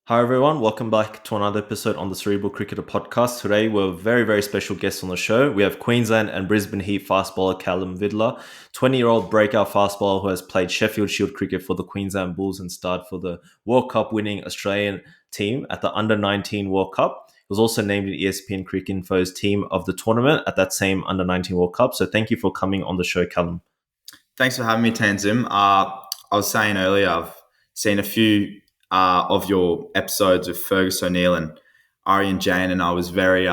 Hi everyone, welcome back to another episode on the Cerebral Cricketer podcast. Today we're a very, very special guest on the show. We have Queensland and Brisbane Heat fast bowler Callum Vidler, 20-year-old breakout fast bowler who has played Sheffield Shield cricket for the Queensland Bulls and starred for the World Cup winning Australian team at the Under-19 World Cup. He was also named in ESPN Cricket Info's team of the tournament at that same Under-19 World Cup. So thank you for coming on the show, Callum. Thanks for having me, Tanzim. I was saying earlier, I've seen a few of your episodes with Fergus O'Neill and Ari and Jane, and I was very,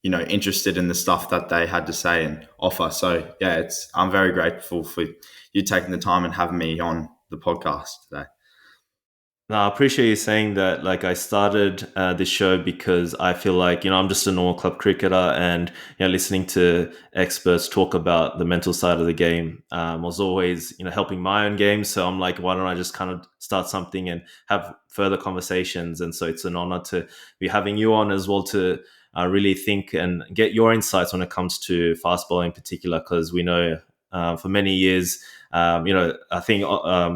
interested in the stuff that they had to say and offer. So yeah, I'm very grateful for you taking the time and having me on the podcast today. Now, I appreciate you saying that. Like, I started this show because I feel like, I'm just a normal club cricketer and, listening to experts talk about the mental side of the game was always, helping my own game. So I'm like, why don't I just kind of start something and have further conversations? And so it's an honor to be having you on as well to really think and get your insights when it comes to fast bowling in particular, because we know for many years, I think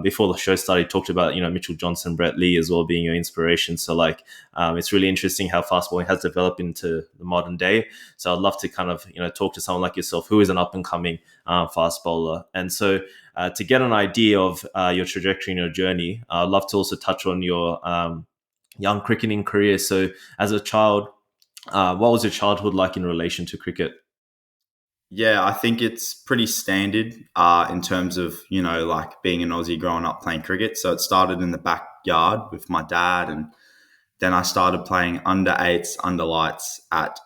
before the show started, you talked about, Mitchell Johnson, Brett Lee as well being your inspiration. So like, it's really interesting how fast bowling has developed into the modern day. So I'd love to kind of, talk to someone like yourself who is an up and coming fast bowler. And so to get an idea of your trajectory and your journey, I'd love to also touch on your young cricketing career. So as a child, what was your childhood like in relation to cricket? Yeah, I think it's pretty standard in terms of, like being an Aussie growing up playing cricket. So it started in the backyard with my dad, and then I started playing under eights, under lights at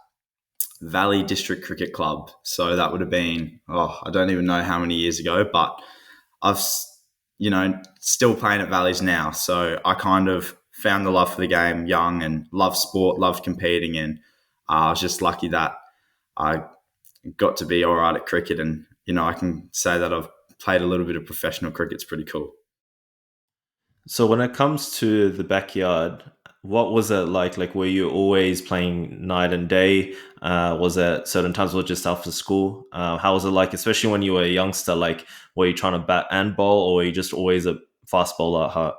Valley District Cricket Club. So that would have been, I don't even know how many years ago, but I've, still playing at Valleys now. So I kind of found the love for the game young and loved sport, loved competing. And I was just lucky that I got to be all right at cricket. And, I can say that I've played a little bit of professional cricket. It's pretty cool. So when it comes to the backyard, what was it like? Like, were you always playing night and day? Was it certain times or just after school? How was it like, especially when you were a youngster? Like, were you trying to bat and bowl, or were you just always a fast bowler at heart?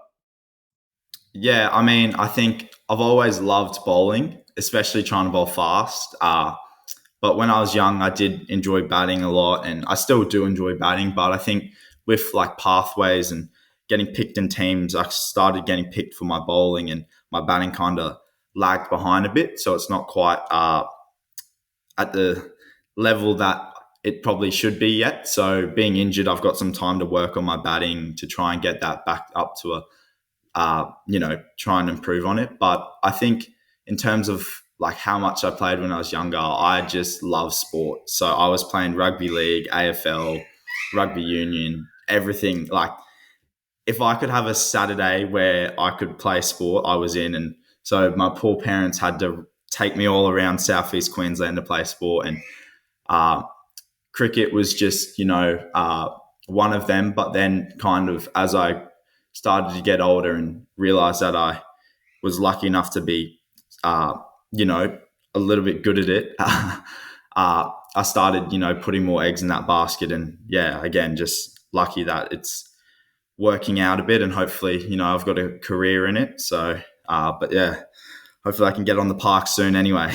Yeah, I mean, I think I've always loved bowling, especially trying to bowl fast. But when I was young, I did enjoy batting a lot, and I still do enjoy batting. But I think with like pathways and getting picked in teams, I started getting picked for my bowling, and my batting kind of lagged behind a bit. So it's not quite at the level that it probably should be yet. So being injured, I've got some time to work on my batting to try and get that back up to try and improve on it. But I think in terms of like how much I played when I was younger, I just love sport. So I was playing rugby league, AFL, rugby union, everything. Like if I could have a Saturday where I could play sport, I was in. And so my poor parents had to take me all around Southeast Queensland to play sport. And uh, cricket was just, one of them. But then kind of as I started to get older and realized that I was lucky enough to be, a little bit good at it, I started, putting more eggs in that basket. And yeah, again, just lucky that it's working out a bit, and hopefully, I've got a career in it. So, but yeah, hopefully I can get on the park soon anyway.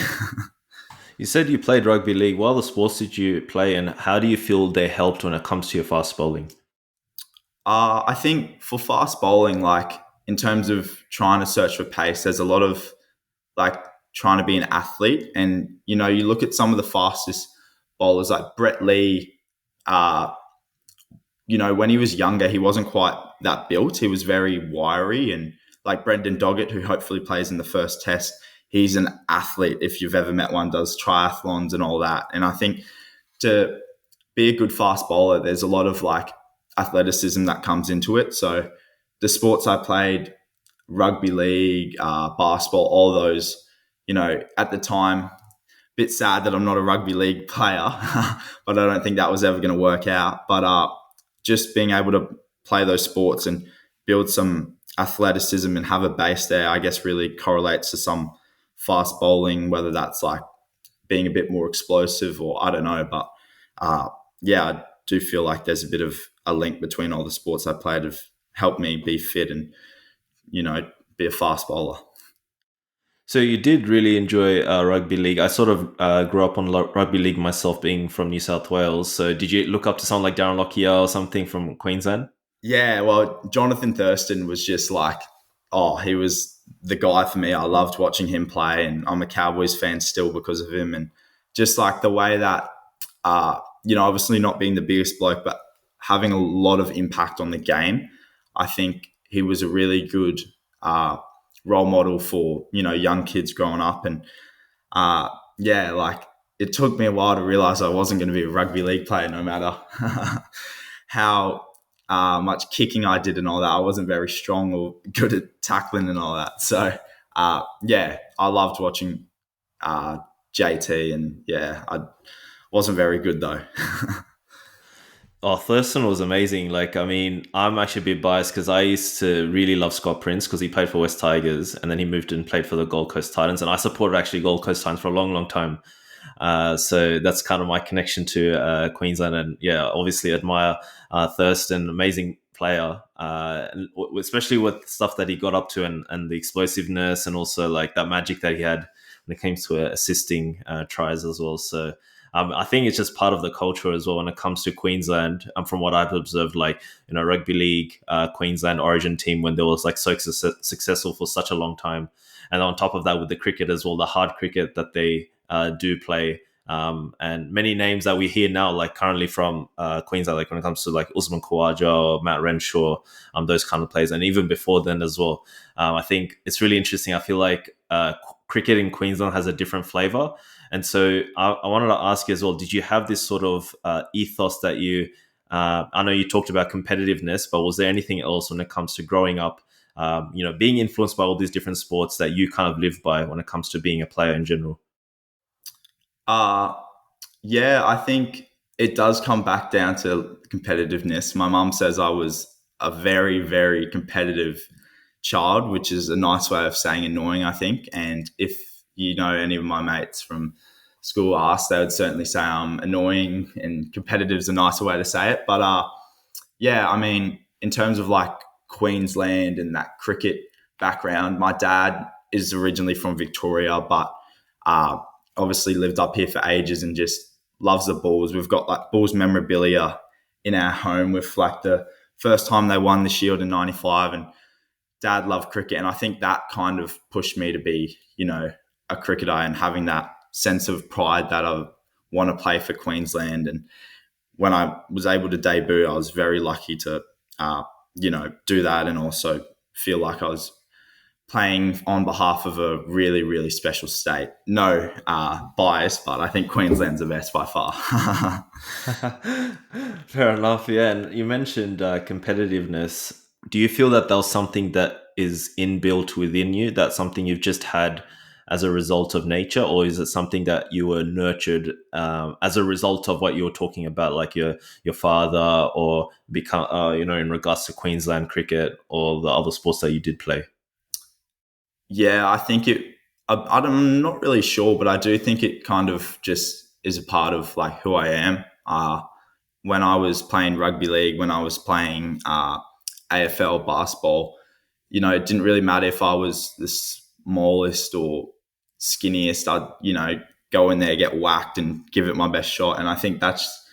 You said you played rugby league. What other sports did you play, and how do you feel they helped when it comes to your fast bowling? I think for fast bowling, like in terms of trying to search for pace, there's a lot of like trying to be an athlete. And, you look at some of the fastest bowlers like Brett Lee, when he was younger, he wasn't quite that built. He was very wiry. And like Brendan Doggett, who hopefully plays in the first test, he's an athlete. If you've ever met one, does triathlons and all that. And I think to be a good fast bowler, there's a lot of like athleticism that comes into it. So the sports I played, rugby league, basketball, all those, at the time, bit sad that I'm not a rugby league player, but I don't think that was ever going to work out. But just being able to play those sports and build some athleticism and have a base there, I guess really correlates to some fast bowling, whether that's like being a bit more explosive or I don't know. But yeah, I do feel like there's a bit of a link between all the sports I played have helped me be fit and be a fast bowler. So you did really enjoy rugby league. I sort of grew up on rugby league myself, being from New South Wales. So did you look up to someone like Darren Lockyer or something from Queensland? Yeah, well, Jonathan Thurston was just like, oh, he was the guy for me. I loved watching him play, and I'm a Cowboys fan still because of him. And just like the way that, obviously not being the biggest bloke, but having a lot of impact on the game, I think he was a really good role model for, young kids growing up. And like it took me a while to realize I wasn't going to be a rugby league player no matter how much kicking I did and all that. I wasn't very strong or good at tackling and all that. So, I loved watching JT, and I wasn't very good though. Oh, Thurston was amazing. Like, I mean, I'm actually a bit biased because I used to really love Scott Prince because he played for West Tigers and then he moved and played for the Gold Coast Titans. And I supported actually Gold Coast Titans for a long, long time. So that's kind of my connection to Queensland. And obviously admire Thurston, amazing player, especially with stuff that he got up to and the explosiveness and also like that magic that he had when it came to assisting tries as well. So I think it's just part of the culture as well when it comes to Queensland. From what I've observed, like, rugby league, Queensland Origin team, when they was like so successful for such a long time. And on top of that, with the cricket as well, the hard cricket that they do play. And many names that we hear now, like currently from Queensland, like when it comes to like Usman Khawaja or Matt Renshaw, those kind of players. And even before then as well, I think it's really interesting. I feel like cricket in Queensland has a different flavor. And so I wanted to ask you as well, did you have this sort of ethos that I know you talked about competitiveness, but was there anything else when it comes to growing up, being influenced by all these different sports that you kind of live by when it comes to being a player in general? I think it does come back down to competitiveness. My mum says I was a very, very competitive child, which is a nice way of saying annoying, I think. And if any of my mates from school asked, they would certainly say I'm annoying, and competitive is a nicer way to say it. But I mean, in terms of like Queensland and that cricket background, my dad is originally from Victoria, but obviously lived up here for ages and just loves the Bulls. We've got like Bulls memorabilia in our home with like the first time they won the Shield in '95, and Dad loved cricket. And I think that kind of pushed me to be, a cricketer and having that sense of pride that I want to play for Queensland. And when I was able to debut, I was very lucky to, do that and also feel like I was playing on behalf of a really, really special state. No bias, but I think Queensland's the best by far. Fair enough. Yeah. And you mentioned competitiveness. Do you feel that was something that is inbuilt within you? That's something you've just had as a result of nature, or is it something that you were nurtured as a result of what you were talking about, like your father, or become in regards to Queensland cricket or the other sports that you did play? Yeah, I think I'm not really sure, but I do think it kind of just is a part of like who I am. When I was playing rugby league, when I was playing AFL basketball, it didn't really matter if I was the smallest or skinniest. I'd, go in there, get whacked and give it my best shot. And I think that's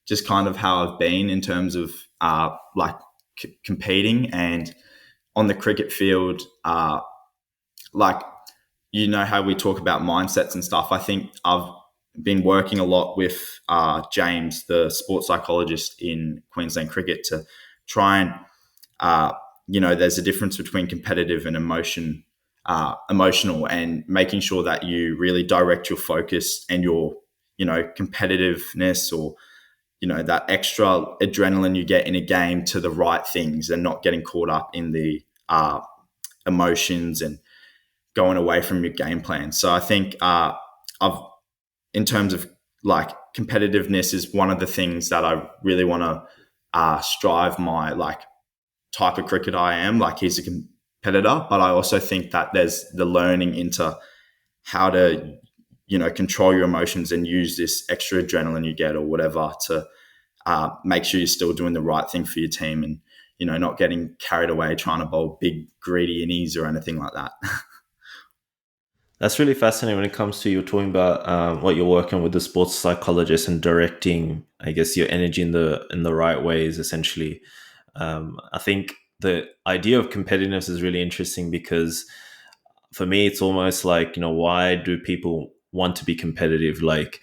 just kind of how I've been in terms of competing. And on the cricket field, like, how we talk about mindsets and stuff. I think I've been working a lot with James, the sports psychologist in Queensland cricket, to try and, there's a difference between competitive and emotional, and making sure that you really direct your focus and your, competitiveness or, that extra adrenaline you get in a game to the right things, and not getting caught up in the emotions and going away from your game plan. So I think in terms of like competitiveness is one of the things that I really want to strive my like type of cricketer I am. Like, he's a competitor, but I also think that there's the learning into how to, control your emotions and use this extra adrenaline you get or whatever to make sure you're still doing the right thing for your team. And, not getting carried away trying to bowl big, greedy innings or anything like that. That's really fascinating when it comes to you're talking about what you're working with the sports psychologist and directing, I guess, your energy in the right ways. Essentially, I think the idea of competitiveness is really interesting because for me, it's almost like, why do people want to be competitive? Like,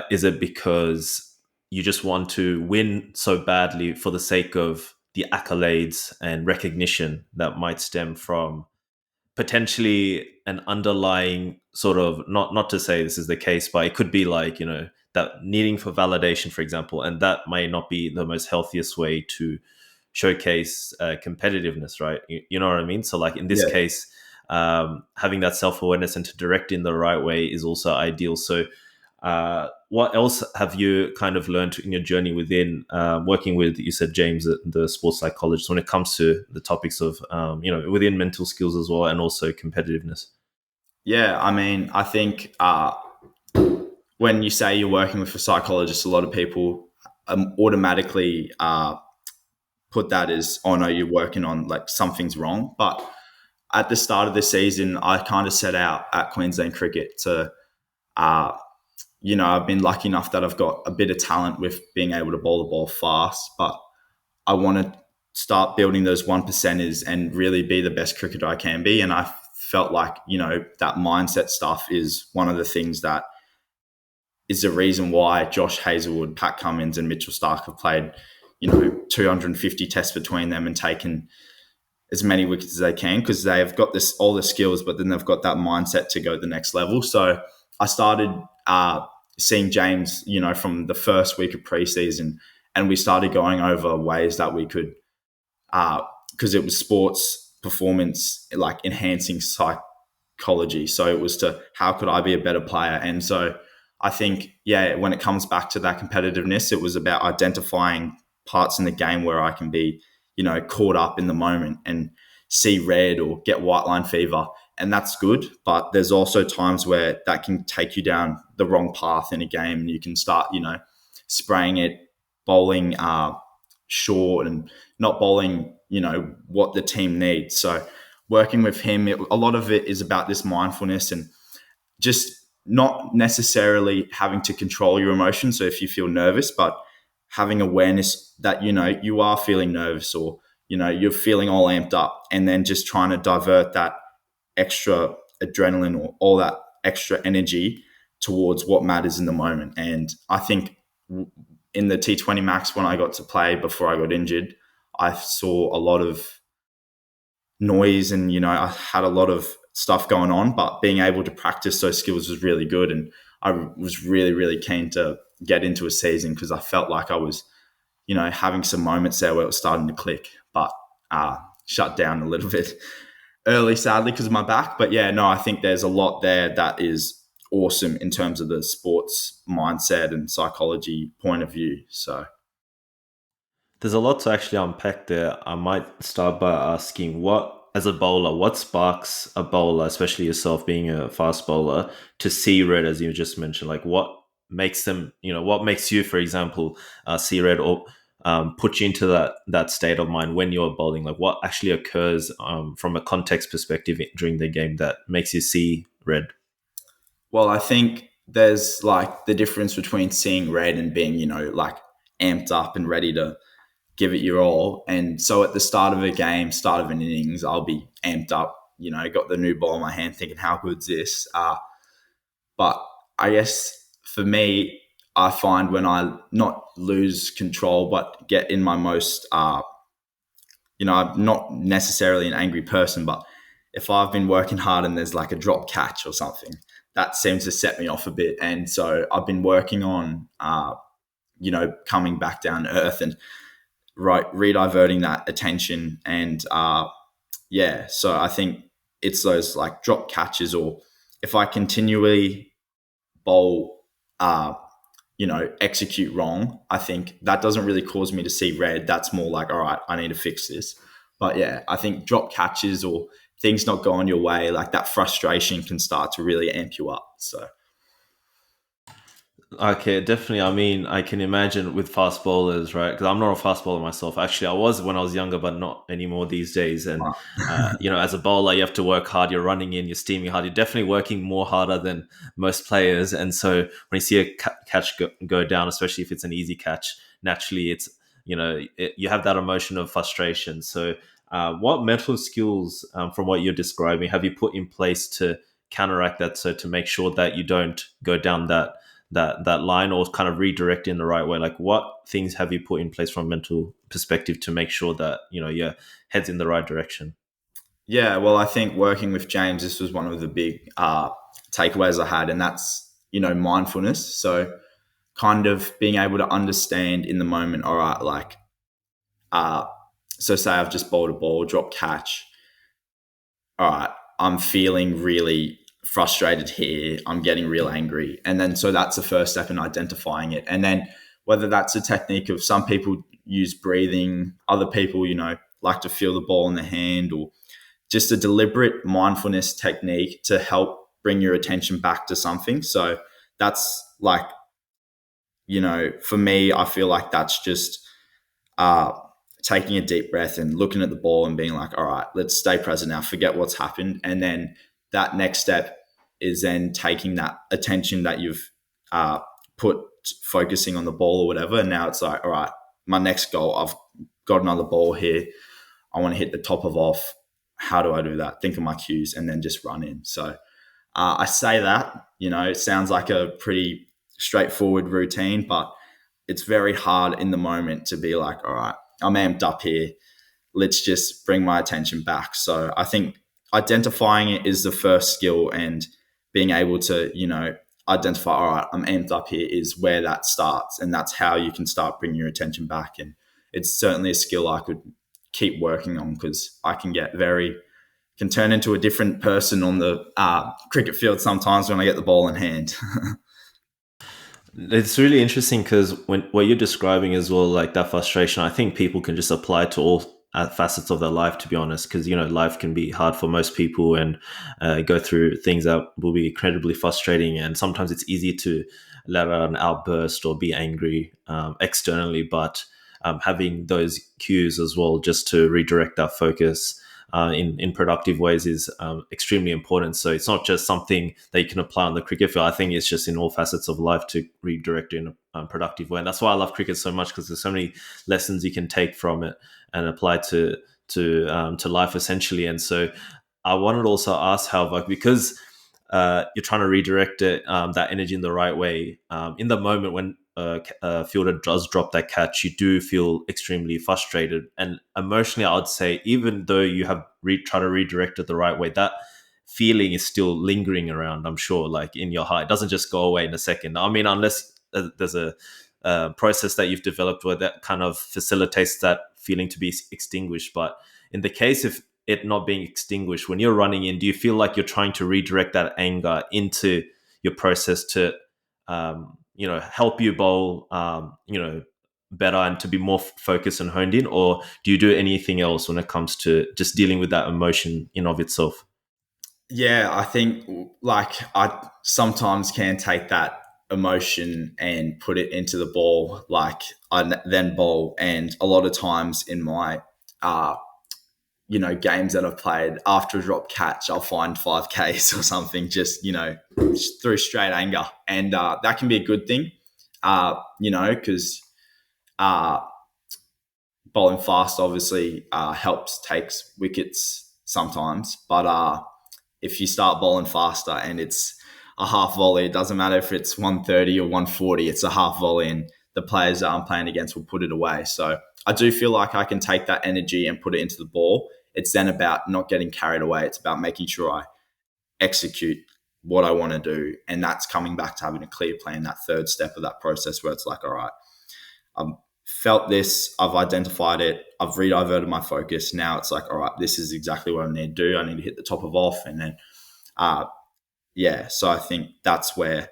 is it because you just want to win so badly for the sake of the accolades and recognition that might stem from potentially an underlying sort of, not to say this is the case, but it could be like, that needing for validation, for example, and that may not be the most healthiest way to showcase competitiveness, right? You know what I mean? So like in this Yeah. case, having that self-awareness and to direct in the right way is also ideal. So what else have you kind of learned in your journey within working with, you said, James, the sports psychologist, when it comes to the topics of, within mental skills as well and also competitiveness? Yeah, I mean, I think when you say you're working with a psychologist, a lot of people automatically put that as, oh no, you're working on like something's wrong. But at the start of the season, I kind of set out at Queensland Cricket to, I've been lucky enough that I've got a bit of talent with being able to bowl the ball fast, but I want to start building those one percenters and really be the best cricketer I can be. And I felt like, that mindset stuff is one of the things that is the reason why Josh Hazlewood, Pat Cummins, and Mitchell Starc have played, 250 tests between them and taken as many wickets as they can, because they've got all the skills, but then they've got that mindset to go to the next level. So I started seeing James, from the first week of preseason, and we started going over ways that we could, because it was sports performance, like enhancing psychology. So it was to, how could I be a better player? And so I think, when it comes back to that competitiveness, it was about identifying parts in the game where I can be, caught up in the moment and see red or get white line fever. And that's good. But there's also times where that can take you down the wrong path in a game, and you can start, spraying it, bowling short and not bowling, what the team needs. So working with him, a lot of it is about this mindfulness and just not necessarily having to control your emotions. So if you feel nervous, but having awareness that, you are feeling nervous, or, you're feeling all amped up, and then just trying to divert that extra adrenaline or all that extra energy towards what matters in the moment. And I think in the T20 Max, when I got to play before I got injured, I saw a lot of noise and, I had a lot of stuff going on, but being able to practice those skills was really good. And I was really, really keen to get into a season because I felt like I was, having some moments there where it was starting to click, but shut down a little bit early, sadly, because of my back. But I think there's a lot there that is awesome in terms of the sports mindset and psychology point of view. So There's a lot to actually unpack there. I might start by asking, as a bowler, what sparks a bowler, especially yourself being a fast bowler, to see red, as you just mentioned? Like what makes them, what makes you, for example, see red, or put you into that state of mind when you're bowling? Like what actually occurs from a context perspective during the game that makes you see red? Well, I think there's like the difference between seeing red and being, like amped up and ready to give it your all. And so at the start of a game, start of an innings, I'll be amped up, got the new ball in my hand thinking, how good's this? But I guess for me, I find when I not lose control, but get in my most, I'm not necessarily an angry person, but if I've been working hard and there's like a drop catch or something, that seems to set me off a bit. And so I've been working on, coming back down to earth and rediverting that attention. And so I think it's those like drop catches, or if I continually bowl, execute wrong, I think that doesn't really cause me to see red. That's more like, all right, I need to fix this. But I think drop catches or things not going your way, like that frustration can start to really amp you up. So Okay, definitely. I mean, I can imagine with fast bowlers, right? Because I'm not a fast bowler myself. Actually, I was when I was younger, but not anymore these days. And as a bowler, you have to work hard. You're running in, you're steaming hard. You're definitely working more harder than most players. And so when you see a catch go down, especially if it's an easy catch, naturally, you have that emotion of frustration. So, what mental skills, from what you're describing, have you put in place to counteract that? So to make sure that you don't go down that line, or kind of redirect in the right way? Like, what things have you put in place from a mental perspective to make sure that your head's in the right direction? Yeah, well, I think working with James, this was one of the big takeaways I had, and that's mindfulness. So kind of being able to understand in the moment. All right, like uh, so say I've just bowled a ball, drop catch. All right, I'm feeling really frustrated here. I'm getting real angry. And then so that's the first step in identifying it. And then whether that's a technique of some people use breathing, other people, like to feel the ball in the hand, or just a deliberate mindfulness technique to help bring your attention back to something. So that's like, for me, I feel like that's just uh, taking a deep breath and looking at the ball and being like, all right, let's stay present now, forget what's happened. And then that next step is then taking that attention that you've uh, put focusing on the ball or whatever. And now it's like, all right, my next goal, I've got another ball here. I want to hit the top of off. How do I do that? Think of my cues and then just run in. So I say that, it sounds like a pretty straightforward routine, but it's very hard in the moment to be like, all right, I'm amped up here. Let's just bring my attention back. So I think identifying it is the first skill, and being able to, identify, all right, I'm amped up here is where that starts. And that's how you can start bringing your attention back. And it's certainly a skill I could keep working on, because I can turn into a different person on the cricket field sometimes when I get the ball in hand. It's really interesting because when what you're describing as well, like that frustration, I think people can just apply to all facets of their life. To be honest, because life can be hard for most people, and go through things that will be incredibly frustrating. And sometimes it's easy to let out an outburst or be angry externally, but having those cues as well, just to redirect our focus in productive ways, is extremely important. So it's not just something that you can apply on the cricket field. I think it's just in all facets of life to redirect it in a productive way. And that's why I love cricket so much, because there's so many lessons you can take from it and apply to life essentially. And so I wanted to also ask, however, because you're trying to redirect it, that energy in the right way. In the moment when a fielder does drop that catch, you do feel extremely frustrated. And emotionally, I would say, even though you have tried to redirect it the right way, that feeling is still lingering around, I'm sure, like in your heart. It doesn't just go away in a second. I mean, unless there's a process that you've developed where that kind of facilitates that feeling to be extinguished. But in the case of it not being extinguished, when you're running in, do you feel like you're trying to redirect that anger into your process to help you bowl better and to be more focused and honed in? Or do you do anything else when it comes to just dealing with that emotion in of itself? Yeah, I think like I sometimes can take that emotion and put it into the ball, like I then bowl. And a lot of times in my uh, games that I've played, after a drop catch, I'll find 5Ks or something, just through straight anger. And that can be a good thing, because uh, bowling fast obviously helps, takes wickets sometimes. But if you start bowling faster and it's a half volley, it doesn't matter if it's 130 or 140, it's a half volley, and the players that I'm playing against will put it away. So I do feel like I can take that energy and put it into the ball. It's then about not getting carried away. It's about making sure I execute what I want to do. And that's coming back to having a clear plan, that third step of that process where it's like, all right, I've felt this, I've identified it, I've rediverted my focus. Now it's like, all right, this is exactly what I need to do. I need to hit the top of off. And then, so I think that's where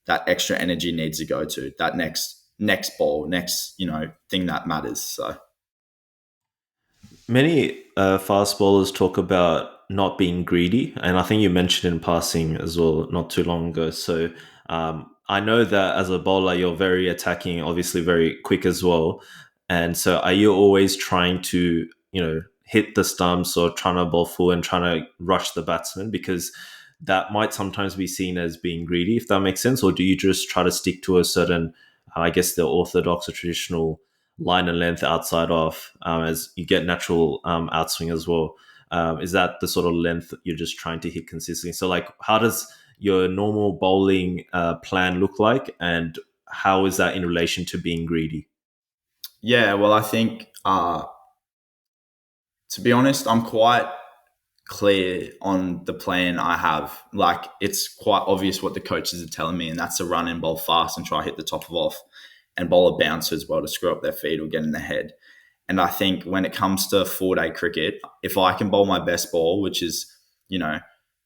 that extra energy needs to go to, that next ball, next, thing that matters. So Many fast bowlers talk about not being greedy, and I think you mentioned in passing as well not too long ago. So I know that as a bowler, you're very attacking, obviously very quick as well. And so, are you always trying to, hit the stumps or trying to bowl full and trying to rush the batsman? Because that might sometimes be seen as being greedy, if that makes sense. Or do you just try to stick to a certain, I guess, the orthodox or traditional line and length outside of, as you get natural outswing as well? Is that the sort of length that you're just trying to hit consistently? So, like, how does your normal bowling plan look like, and how is that in relation to being greedy? Yeah, well, I think to be honest, I'm quite clear on the plan I have. Like, it's quite obvious what the coaches are telling me, and that's to run and bowl fast and try to hit the top of off and bowl a bouncer as well to screw up their feet or get in their head. And I think when it comes to 4-day cricket, if I can bowl my best ball, which is,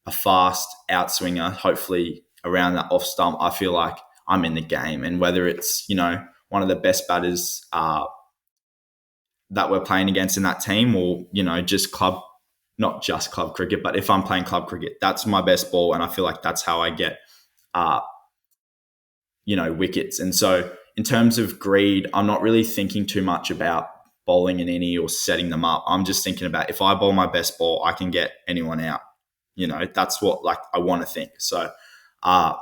a fast outswinger, hopefully around that off stump, I feel like I'm in the game. And whether it's, one of the best batters that we're playing against in that team, or, just club, not just club cricket, but if I'm playing club cricket, that's my best ball. And I feel like that's how I get, wickets. And so in terms of greed, I'm not really thinking too much about bowling in any or setting them up. I'm just thinking about, if I bowl my best ball, I can get anyone out. That's what I want to think. So I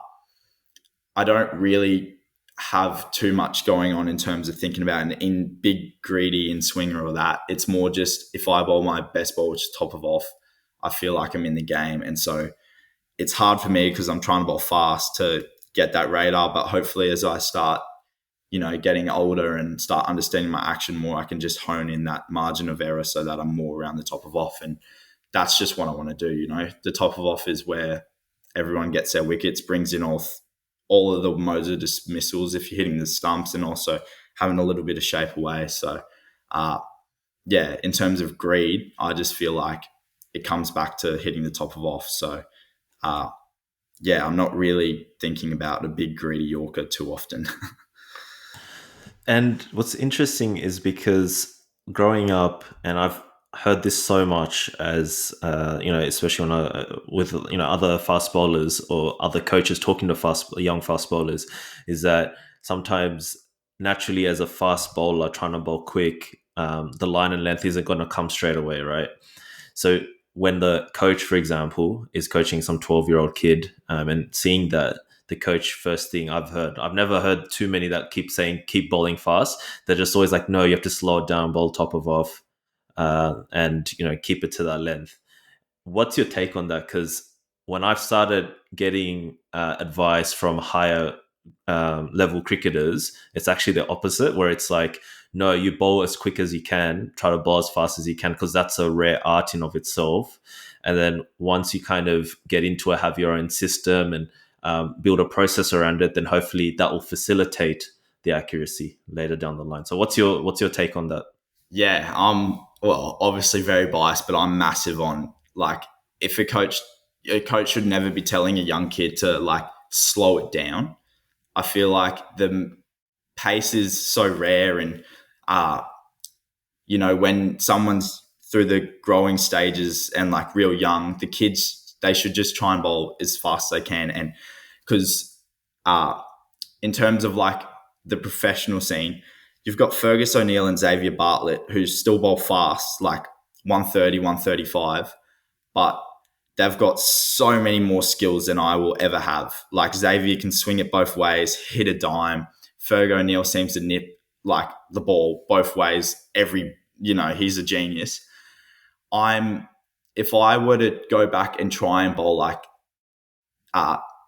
don't really have too much going on in terms of thinking about in big greedy and swinger or that. It's more just, if I bowl my best ball, which is top of off, I feel like I'm in the game. And so it's hard for me because I'm trying to bowl fast to get that radar. But hopefully as I start, getting older and start understanding my action more, I can just hone in that margin of error so that I'm more around the top of off. And that's just what I want to do. The top of off is where everyone gets their wickets, brings in all of the modes of dismissals if you're hitting the stumps, and also having a little bit of shape away. So, in terms of greed, I just feel like it comes back to hitting the top of off. So, I'm not really thinking about a big greedy Yorker too often. And what's interesting is because growing up, and I've heard this so much as especially when with other fast bowlers or other coaches talking to young fast bowlers, is that sometimes naturally as a fast bowler trying to bowl quick, the line and length isn't going to come straight away, right? So when the coach, for example, is coaching some 12-year-old kid, and seeing that the coach, first thing I've never heard too many that keep saying, keep bowling fast. They're just always like, no, you have to slow it down, bowl top of off, and, keep it to that length. What's your take on that? Because when I've started getting advice from higher level cricketers, it's actually the opposite, where it's like, no, you bowl as quick as you can, try to bowl as fast as you can, because that's a rare art in of itself. And then once you kind of get into it, have your own system and build a process around it, then hopefully that will facilitate the accuracy later down the line. So what's your take on that? Yeah, I'm obviously very biased, but I'm massive on, like, if a coach should never be telling a young kid to slow it down. I feel like the pace is so rare, and when someone's through the growing stages and real young, the kids, they should just try and bowl as fast as they can. And because in terms of the professional scene, you've got Fergus O'Neill and Xavier Bartlett, who still bowl fast, 130, 135, but they've got so many more skills than I will ever have. Xavier can swing it both ways, hit a dime. Ferg O'Neill seems to nip the ball both ways. He's a genius. If I were to go back and try and bowl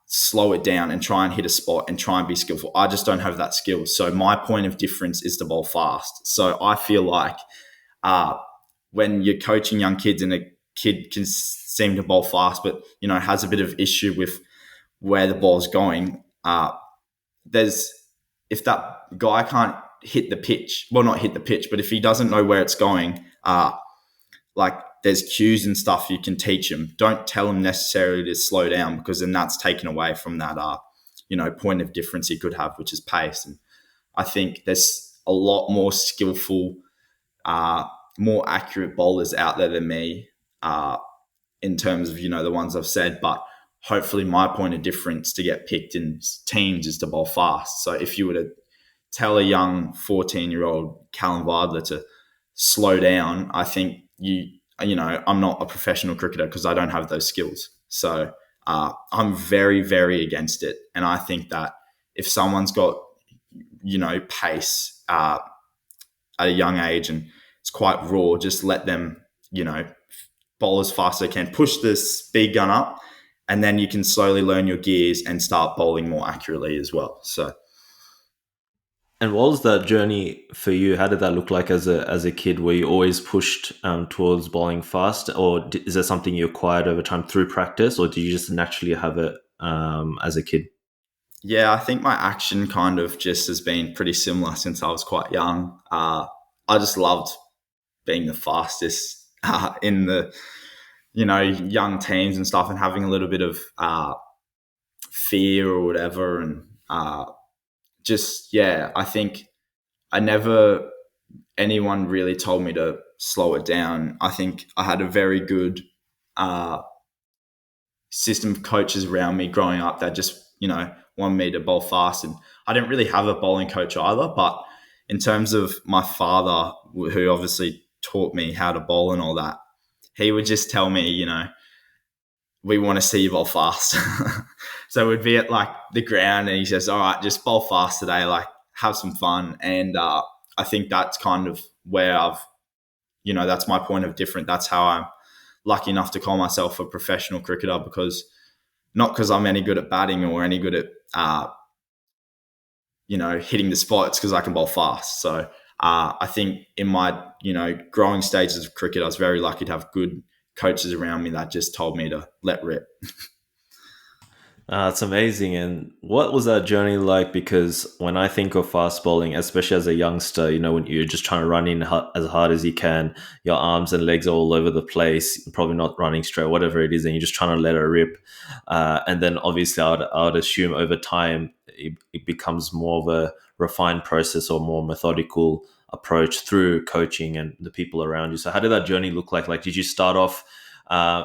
slow it down and try and hit a spot and try and be skillful, I just don't have that skill. So my point of difference is to bowl fast. So I feel like when you're coaching young kids and a kid can seem to bowl fast, but has a bit of issue with where the ball's going, if that guy can't hit the pitch, well, not hit the pitch, but if he doesn't know where it's going, there's cues and stuff you can teach him. Don't tell him necessarily to slow down, because then that's taken away from that point of difference he could have, which is pace. And I think there's a lot more skillful, more accurate bowlers out there than me, in terms of the ones I've said. But hopefully my point of difference to get picked in teams is to bowl fast. So if you were to tell a young 14-year-old Callum Vidler to slow down, I think I'm not a professional cricketer because I don't have those skills. So I'm very, very against it. And I think that if someone's got, pace at a young age and it's quite raw, just let them, bowl as fast as they can, push the speed gun up, and then you can slowly learn your gears and start bowling more accurately as well. So. And what was that journey for you? How did that look like as a kid? Were you always pushed towards bowling fast, or is that something you acquired over time through practice, or did you just naturally have it as a kid? Yeah, I think my action kind of just has been pretty similar since I was quite young. I just loved being the fastest in the, young teams and stuff, and having a little bit of fear or whatever. And I think anyone really told me to slow it down. I think I had a very good system of coaches around me growing up that just, wanted me to bowl fast. And I didn't really have a bowling coach either, but in terms of my father, who obviously taught me how to bowl and all that, he would just tell me, we want to see you bowl fast. So we'd be at like the ground and he says, all right, just bowl fast today, like have some fun. And I think that's kind of where that's my point of difference. That's how I'm lucky enough to call myself a professional cricketer, not because I'm any good at batting or any good at, hitting the spots, because I can bowl fast. So I think in my, growing stages of cricket, I was very lucky to have good coaches around me that just told me to let rip. It's amazing. And what was that journey like? Because when I think of fast bowling, especially as a youngster, when you're just trying to run in as hard as you can, your arms and legs are all over the place, probably not running straight, whatever it is, and you're just trying to let it rip. And then obviously I would assume over time it becomes more of a refined process or more methodical approach through coaching and the people around you. So how did that journey look like? Like, did you start off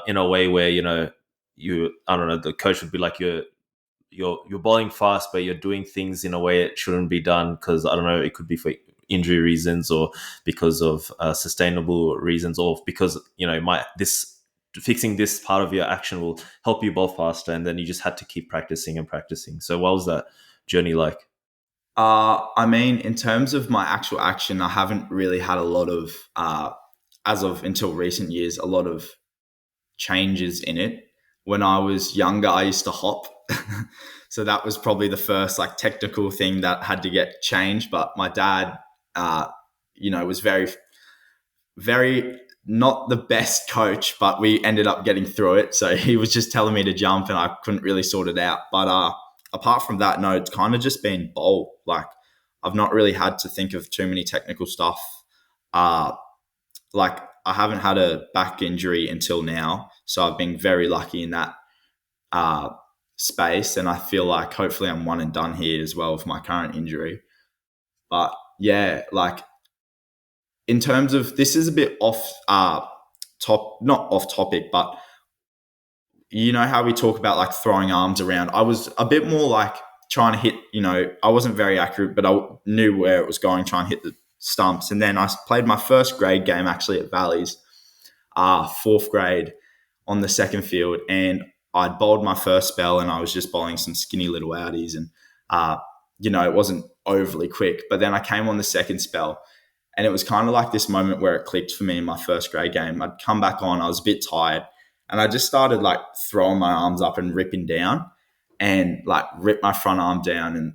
in a way where, I don't know, the coach would be like, you're bowling fast, but you're doing things in a way it shouldn't be done because, I don't know, it could be for injury reasons or because of sustainable reasons, or because, fixing this part of your action will help you bowl faster. And then you just had to keep practicing and practicing. So what was that journey like? In terms of my actual action, I haven't really had a lot of, as of until recent years, a lot of changes in it. When I was younger, I used to hop. So that was probably the first like technical thing that had to get changed. But my dad, was very, very not the best coach, but we ended up getting through it. So he was just telling me to jump and I couldn't really sort it out. But apart from that, no, it's kind of just been bowl. Like I've not really had to think of too many technical stuff. Like I haven't had a back injury until now. So I've been very lucky in that space. And I feel like hopefully I'm one and done here as well with my current injury. But yeah, like in terms of, this is a bit off not off topic, but you know how we talk about like throwing arms around. I was a bit more like trying to hit, I wasn't very accurate, but I knew where it was going, trying to hit the stumps. And then I played my first grade game actually at Valleys, fourth grade on the second field. And I'd bowled my first spell and I was just bowling some skinny little outies and, it wasn't overly quick. But then I came on the second spell and it was kind of like this moment where it clicked for me in my first grade game. I'd come back on, I was a bit tired and I just started like throwing my arms up and ripping down and like ripped my front arm down and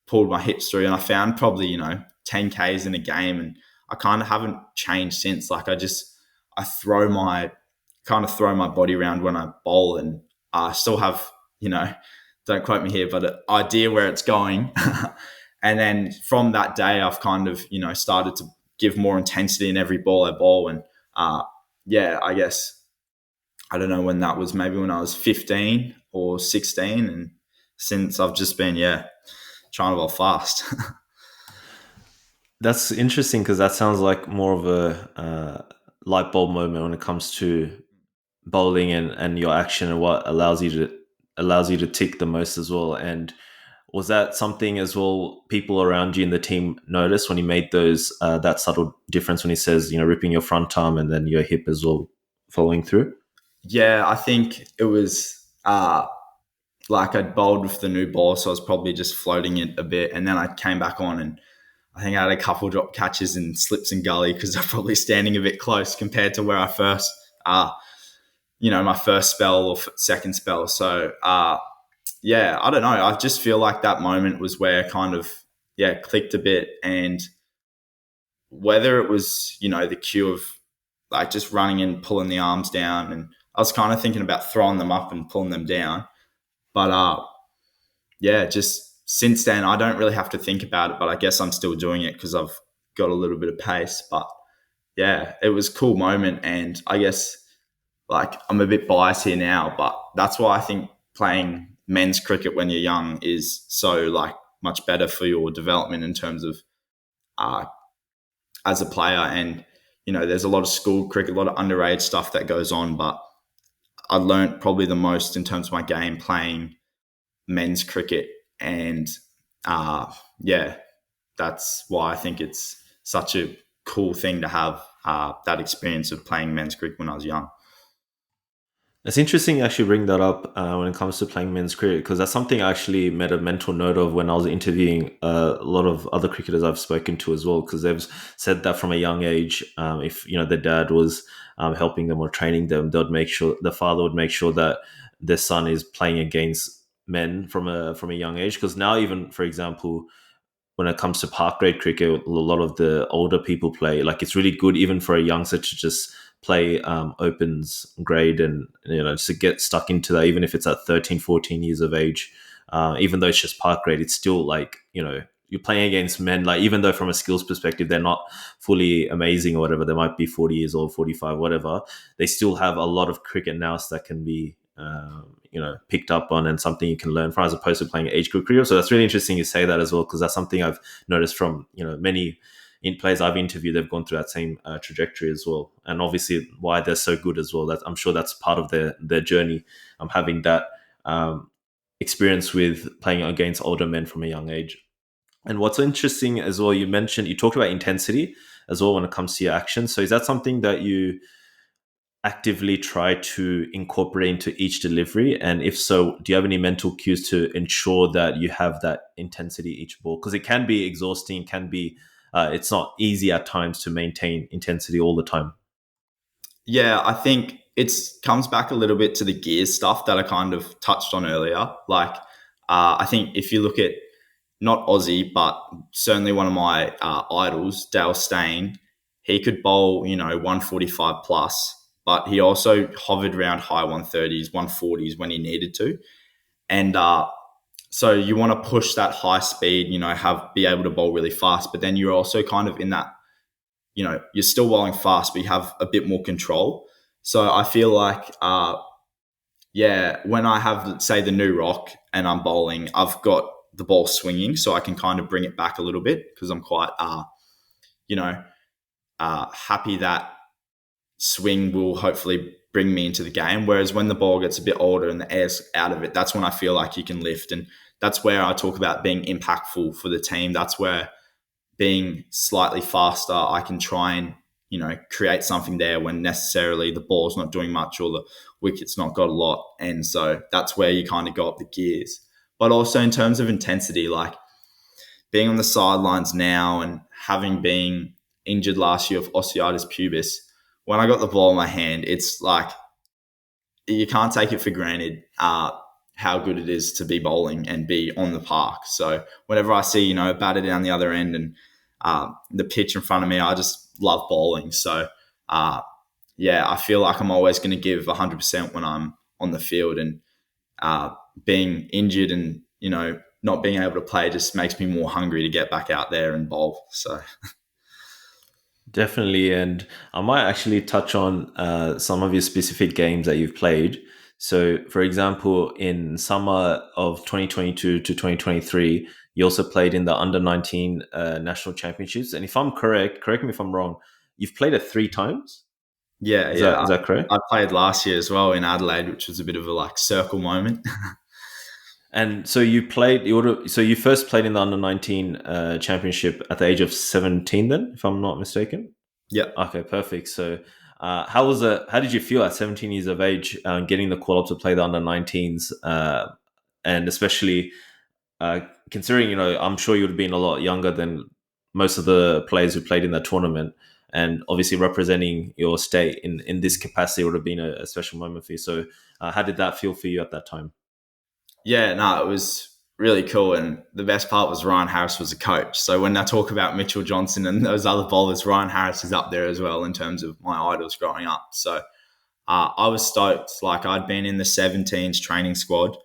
pulled my hips through. And I found probably, 10 Ks in a game and I kind of haven't changed since. Like I throw my body around when I bowl and I still have, don't quote me here, but an idea where it's going. And then from that day, I've kind of, started to give more intensity in every ball I bowl. And I guess, I don't know when that was, maybe when I was 15 or 16. And since I've just been, trying to bowl fast. That's interesting because that sounds like more of a light bulb moment when it comes to bowling and your action and what allows you to allows you to tick the most as well. And was that something as well people around you in the team noticed when he made those that subtle difference when he says, ripping your front arm and then your hip as well following through? Yeah, I think it was like I'd bowled with the new ball, so I was probably just floating it a bit, and then I came back on, and I think I had a couple drop catches and slips and gully because I'm probably standing a bit close compared to where I first, my first spell or second spell. So, yeah, I don't know. I just feel like that moment was where I kind of, clicked a bit. And whether it was, the cue of like just running and pulling the arms down, and I was kind of thinking about throwing them up and pulling them down. But just since then, I don't really have to think about it, but I guess I'm still doing it because I've got a little bit of pace. But yeah, it was a cool moment. And I guess like I'm a bit biased here now, but that's why I think playing men's cricket when you're young is so like much better for your development in terms of as a player. And, there's a lot of school cricket, a lot of underage stuff that goes on, but I learned probably the most in terms of my game playing men's cricket. And that's why I think it's such a cool thing to have that experience of playing men's cricket when I was young. It's interesting you actually bring that up when it comes to playing men's cricket, because that's something I actually made a mental note of when I was interviewing a lot of other cricketers I've spoken to as well, because they've said that from a young age, if their dad was helping them or training them, they'd make sure the father would make sure that their son is playing against men from a young age. Because now, even for example, when it comes to park grade cricket, a lot of the older people play. Like it's really good even for a youngster to just play opens grade and just to get stuck into that, even if it's at 13, 14 years of age. Even though it's just park grade, it's still like you're playing against men. Like even though from a skills perspective they're not fully amazing or whatever, they might be 40 years old, 45, whatever. They still have a lot of cricket nous that can be picked up on and something you can learn from, as opposed to playing age group cricket. So that's really interesting you say that as well, because that's something I've noticed from many in players I've interviewed. They've gone through that same trajectory as well, and obviously why they're so good as well. That I'm sure that's part of their journey. Having that experience with playing against older men from a young age. And what's interesting as well, you talked about intensity as well when it comes to your actions. So is that something that you actively try to incorporate into each delivery? And if so, do you have any mental cues to ensure that you have that intensity each ball? Because it can be exhausting, can be it's not easy at times to maintain intensity all the time. Yeah, I think it comes back a little bit to the gears stuff that I kind of touched on earlier. Like, I think if you look at not Aussie, but certainly one of my idols, Dale Steyn, he could bowl, 145 plus, but he also hovered around high 130s, 140s when he needed to. And so you want to push that high speed, be able to bowl really fast, but then you're also kind of in that, you're still bowling fast, but you have a bit more control. So I feel like, when I have, say, the new rock and I'm bowling, I've got the ball swinging, so I can kind of bring it back a little bit because I'm quite, happy that swing will hopefully bring me into the game. Whereas when the ball gets a bit older and the air's out of it, that's when I feel like you can lift. And that's where I talk about being impactful for the team. That's where being slightly faster, I can try and, create something there when necessarily the ball's not doing much or the wicket's not got a lot. And so that's where you kind of go up the gears. But also in terms of intensity, like being on the sidelines now and having been injured last year of osteitis pubis, when I got the ball in my hand, it's like you can't take it for granted how good it is to be bowling and be on the park. So whenever I see, a batter down the other end and the pitch in front of me, I just love bowling. So, I feel like I'm always going to give 100% when I'm on the field, and being injured and, not being able to play just makes me more hungry to get back out there and bowl. So Definitely. And I might actually touch on some of your specific games that you've played. So, for example, in summer of 2022 to 2023, you also played in the under 19 national championships. And if I'm correct me if I'm wrong, you've played it 3 times. yeah, Is that correct? I played last year as well in Adelaide, which was a bit of a circle moment. And so so you first played in the under 19 championship at the age of 17, then, if I'm not mistaken. Yeah. Okay, perfect. So, how was it? How did you feel at 17 years of age, getting the call up to play the under 19s, and especially uh, considering, I'm sure you would have been a lot younger than most of the players who played in that tournament, and obviously representing your state in this capacity would have been a special moment for you. So, how did that feel for you at that time? Yeah, no, it was really cool. And the best part was Ryan Harris was a coach. So when I talk about Mitchell Johnson and those other bowlers, Ryan Harris is up there as well in terms of my idols growing up. So I was stoked. Like I'd been in the 17s training squad,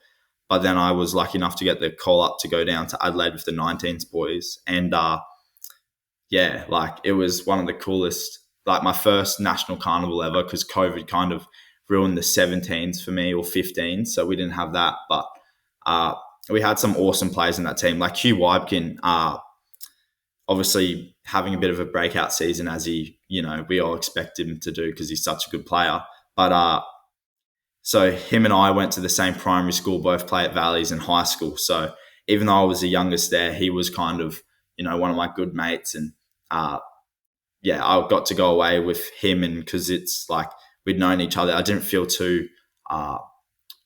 but then I was lucky enough to get the call up to go down to Adelaide with the 19s boys. And yeah, like it was one of the coolest, like my first national carnival ever because COVID kind of ruined the 17s for me or 15s. So we didn't have that. But uh, we had some awesome players in that team, like Hugh Weibgen, obviously having a bit of a breakout season as we all expect him to do because he's such a good player. But so him and I went to the same primary school, both play at Valleys in high school. So even though I was the youngest there, he was kind of, one of my good mates. And uh, yeah, I got to go away with him, and because it's like we'd known each other, I didn't feel too, uh,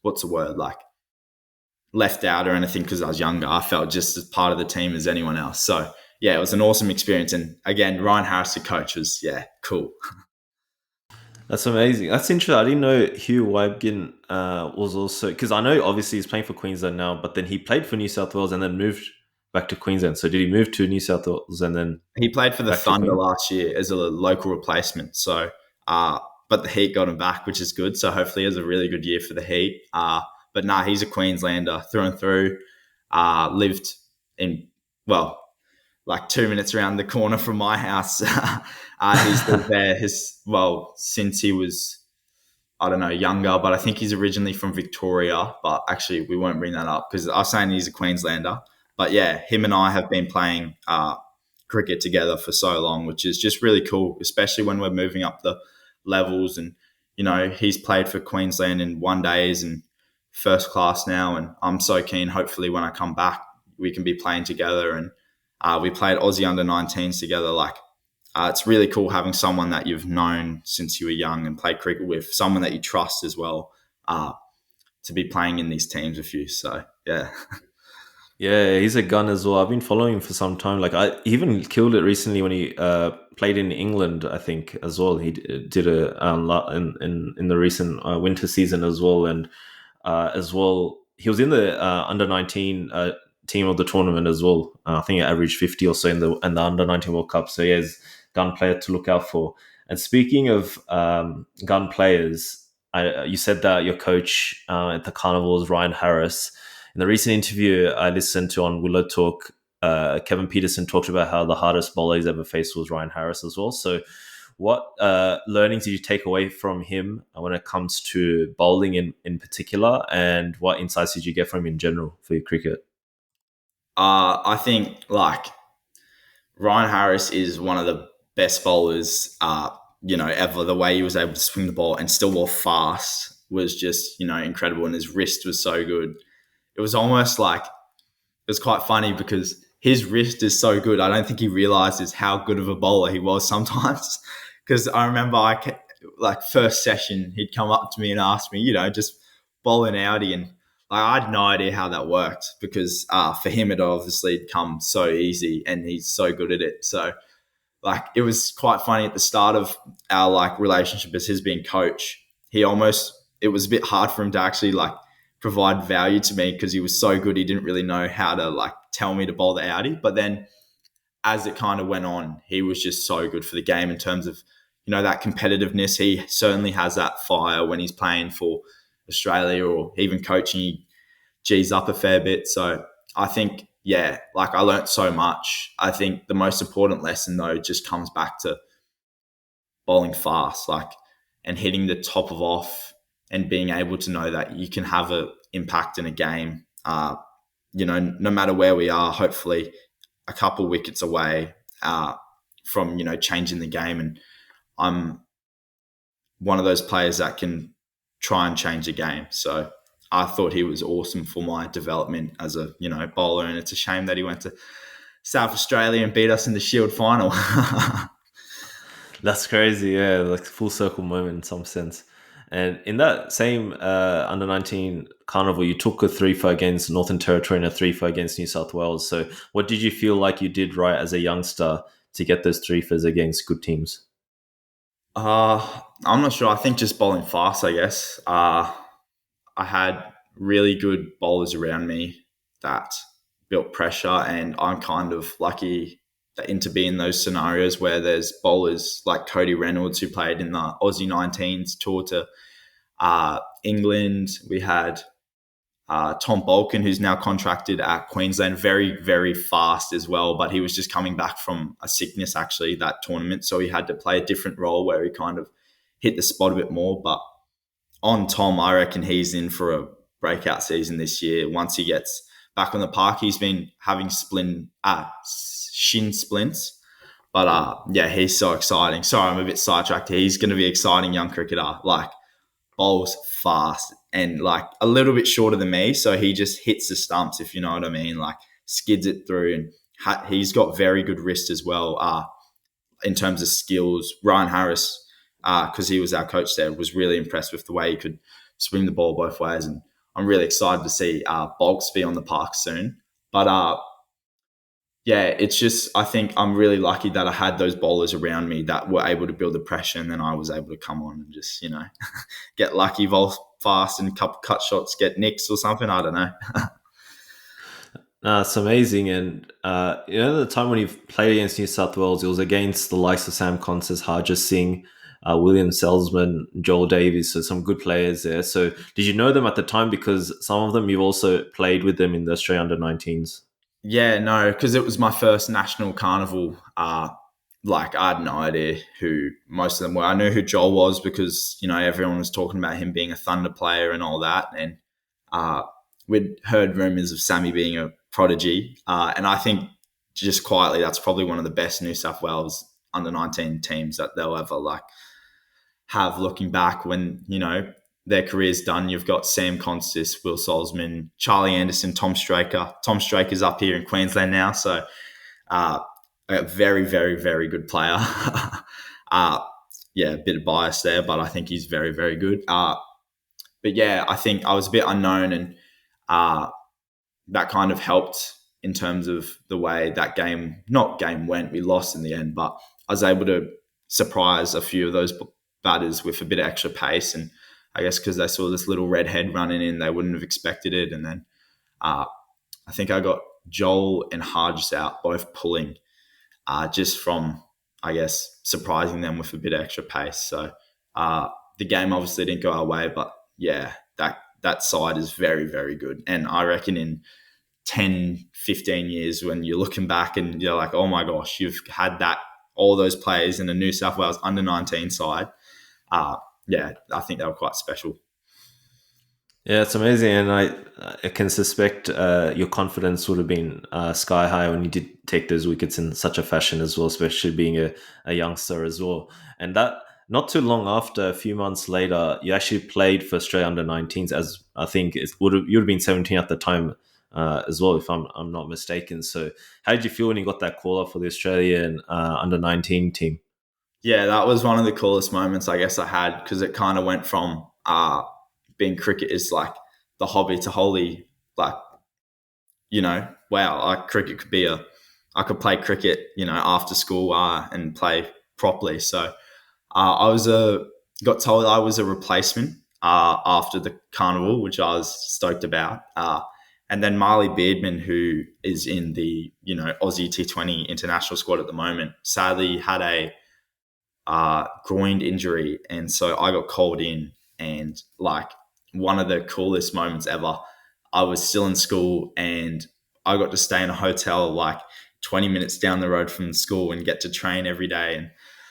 what's the word, like left out or anything because I was younger. I felt just as part of the team as anyone else. So yeah, it was an awesome experience. And again, Ryan Harris, the coach, was cool. That's amazing. That's interesting. I didn't know Hugh Weibgen was also, because I know obviously he's playing for Queensland now, but then he played for New South Wales and then moved back to Queensland. So did he move to New South Wales and then He played for the back to Thunder Queen? last year as a local replacement. So, but the Heat got him back, which is good. So hopefully, he has a really good year for the Heat. But nah, he's a Queenslander through and through. Lived in well, like 2 minutes around the corner from my house. He's lived there since he was, I don't know, younger, but I think he's originally from Victoria. But actually, we won't bring that up because I was saying he's a Queenslander. But yeah, him and I have been playing cricket together for so long, which is just really cool, especially when we're moving up the levels. And, he's played for Queensland in one days and first class now. And I'm so keen, hopefully, when I come back, we can be playing together. And we played Aussie under 19s together. Like, it's really cool having someone that you've known since you were young and played cricket with, someone that you trust as well, to be playing in these teams with you. So, yeah. Yeah, he's a gun as well. I've been following him for some time. Like I even killed it recently when he played in England, I think, as well. He did a in the recent winter season as well, and as well he was in the under 19 team of the tournament as well. I think he averaged 50 or so in the under 19 World Cup. So he is gun player to look out for. And speaking of gun players, you said that your coach at the Carnival is Ryan Harris. In the recent interview I listened to on Willow Talk, Kevin Peterson talked about how the hardest bowler he's ever faced was Ryan Harris as well. So, what learnings did you take away from him when it comes to bowling in particular, and what insights did you get from him in general for your cricket? I think like Ryan Harris is one of the best bowlers, ever. The way he was able to swing the ball and still bowl fast was just, incredible. And his wrist was so good. It was almost like, it was quite funny because his wrist is so good. I don't think he realizes how good of a bowler he was sometimes. Because I remember like first session, he'd come up to me and ask me, just bowl an outie. And like, I had no idea how that worked because for him, it obviously had come so easy and he's so good at it. So like, it was quite funny at the start of our like relationship as his being coach. It was a bit hard for him to actually like provide value to me because he was so good. He didn't really know how to like tell me to bowl the outie. But then as it kind of went on, he was just so good for the game in terms of, that competitiveness. He certainly has that fire when he's playing for Australia or even coaching. He G's up a fair bit. So I think, yeah, like I learnt so much. I think the most important lesson though just comes back to bowling fast, like, and hitting the top of off and being able to know that you can have an impact in a game. No matter where we are, hopefully a couple wickets away from, changing the game. And I'm one of those players that can try and change the game. So I thought he was awesome for my development as a bowler, and it's a shame that he went to South Australia and beat us in the Shield final. That's crazy, yeah, like full circle moment in some sense. And in that same under 19 carnival, you took a 3 for against Northern Territory and a 3 for against New South Wales. So, what did you feel like you did right as a youngster to get those 3 fors against good teams? I'm not sure. I think just bowling fast, I guess. I had really good bowlers around me that built pressure, and I'm kind of lucky to be in those scenarios where there's bowlers like Cody Reynolds, who played in the Aussie 19s tour to England. We had Tom Balkin, who's now contracted at Queensland, very, very fast as well, but he was just coming back from a sickness, actually, that tournament. So he had to play a different role where he kind of hit the spot a bit more. But on Tom, I reckon he's in for a breakout season this year. Once he gets back on the park, he's been having shin splints. But yeah, he's so exciting. Sorry, I'm a bit sidetracked. He's going to be an exciting young cricketer. Like, bowls fast and like a little bit shorter than me. So he just hits the stumps, if you know what I mean, like skids it through. And he's got very good wrist as well in terms of skills. Ryan Harris, because he was our coach there, was really impressed with the way he could swing the ball both ways. And I'm really excited to see Bolks be on the park soon. But yeah, it's just, I think I'm really lucky that I had those bowlers around me that were able to build the pressure, and then I was able to come on and just, get lucky, bowl fast and couple cut shots, get nicks or something. I don't know. It's amazing. And, the time when you played against New South Wales, it was against the likes of Sam Konstas, Harjit Singh, William Selzman, Joel Davies, so some good players there. So did you know them at the time? Because some of them you've also played with them in the Australia under-19s. Yeah, no, because it was my first national carnival. Like, I had no idea who most of them were. I knew who Joel was because, everyone was talking about him being a Thunder player and all that. And we'd heard rumours of Sammy being a prodigy. And I think just quietly, that's probably one of the best New South Wales under-19 teams that they'll ever have looking back when, their career's done. You've got Sam Konstas, Will Salzman, Charlie Anderson, Tom Straker. Tom Straker's up here in Queensland now. So a very, very, very good player. Yeah, a bit of bias there, but I think he's very, very good. But yeah, I think I was a bit unknown, and that kind of helped in terms of the way that game went. We lost in the end, but I was able to surprise a few of those batters with a bit of extra pace. And I guess because they saw this little redhead running in, they wouldn't have expected it. And then I think I got Joel and Hodges out, both pulling, just from, I guess, surprising them with a bit of extra pace. So the game obviously didn't go our way, but yeah, that side is very, very good. And I reckon in 10, 15 years, when you're looking back and you're like, oh my gosh, you've had all those players in the New South Wales under-19 side. Yeah, I think they were quite special. Yeah, it's amazing, and I can suspect your confidence would have been sky high when you did take those wickets in such a fashion as well, especially being a youngster as well. And that not too long after, a few months later, you actually played for Australia under-19s, as I think you'd have been 17 at the time as well, if I'm not mistaken. So, how did you feel when you got that call up for the Australian under-19 team? Yeah, that was one of the coolest moments I guess I had, because it kind of went from being cricket is like the hobby to wholly, like, wow, cricket could be I could play cricket, after school and play properly. So got told I was a replacement after the carnival, which I was stoked about. And then Marley Beardman, who is in the Aussie T20 international squad at the moment, sadly had a groin injury, and so I got called in. And like, one of the coolest moments ever, I was still in school and I got to stay in a hotel like 20 minutes down the road from school and get to train every day. And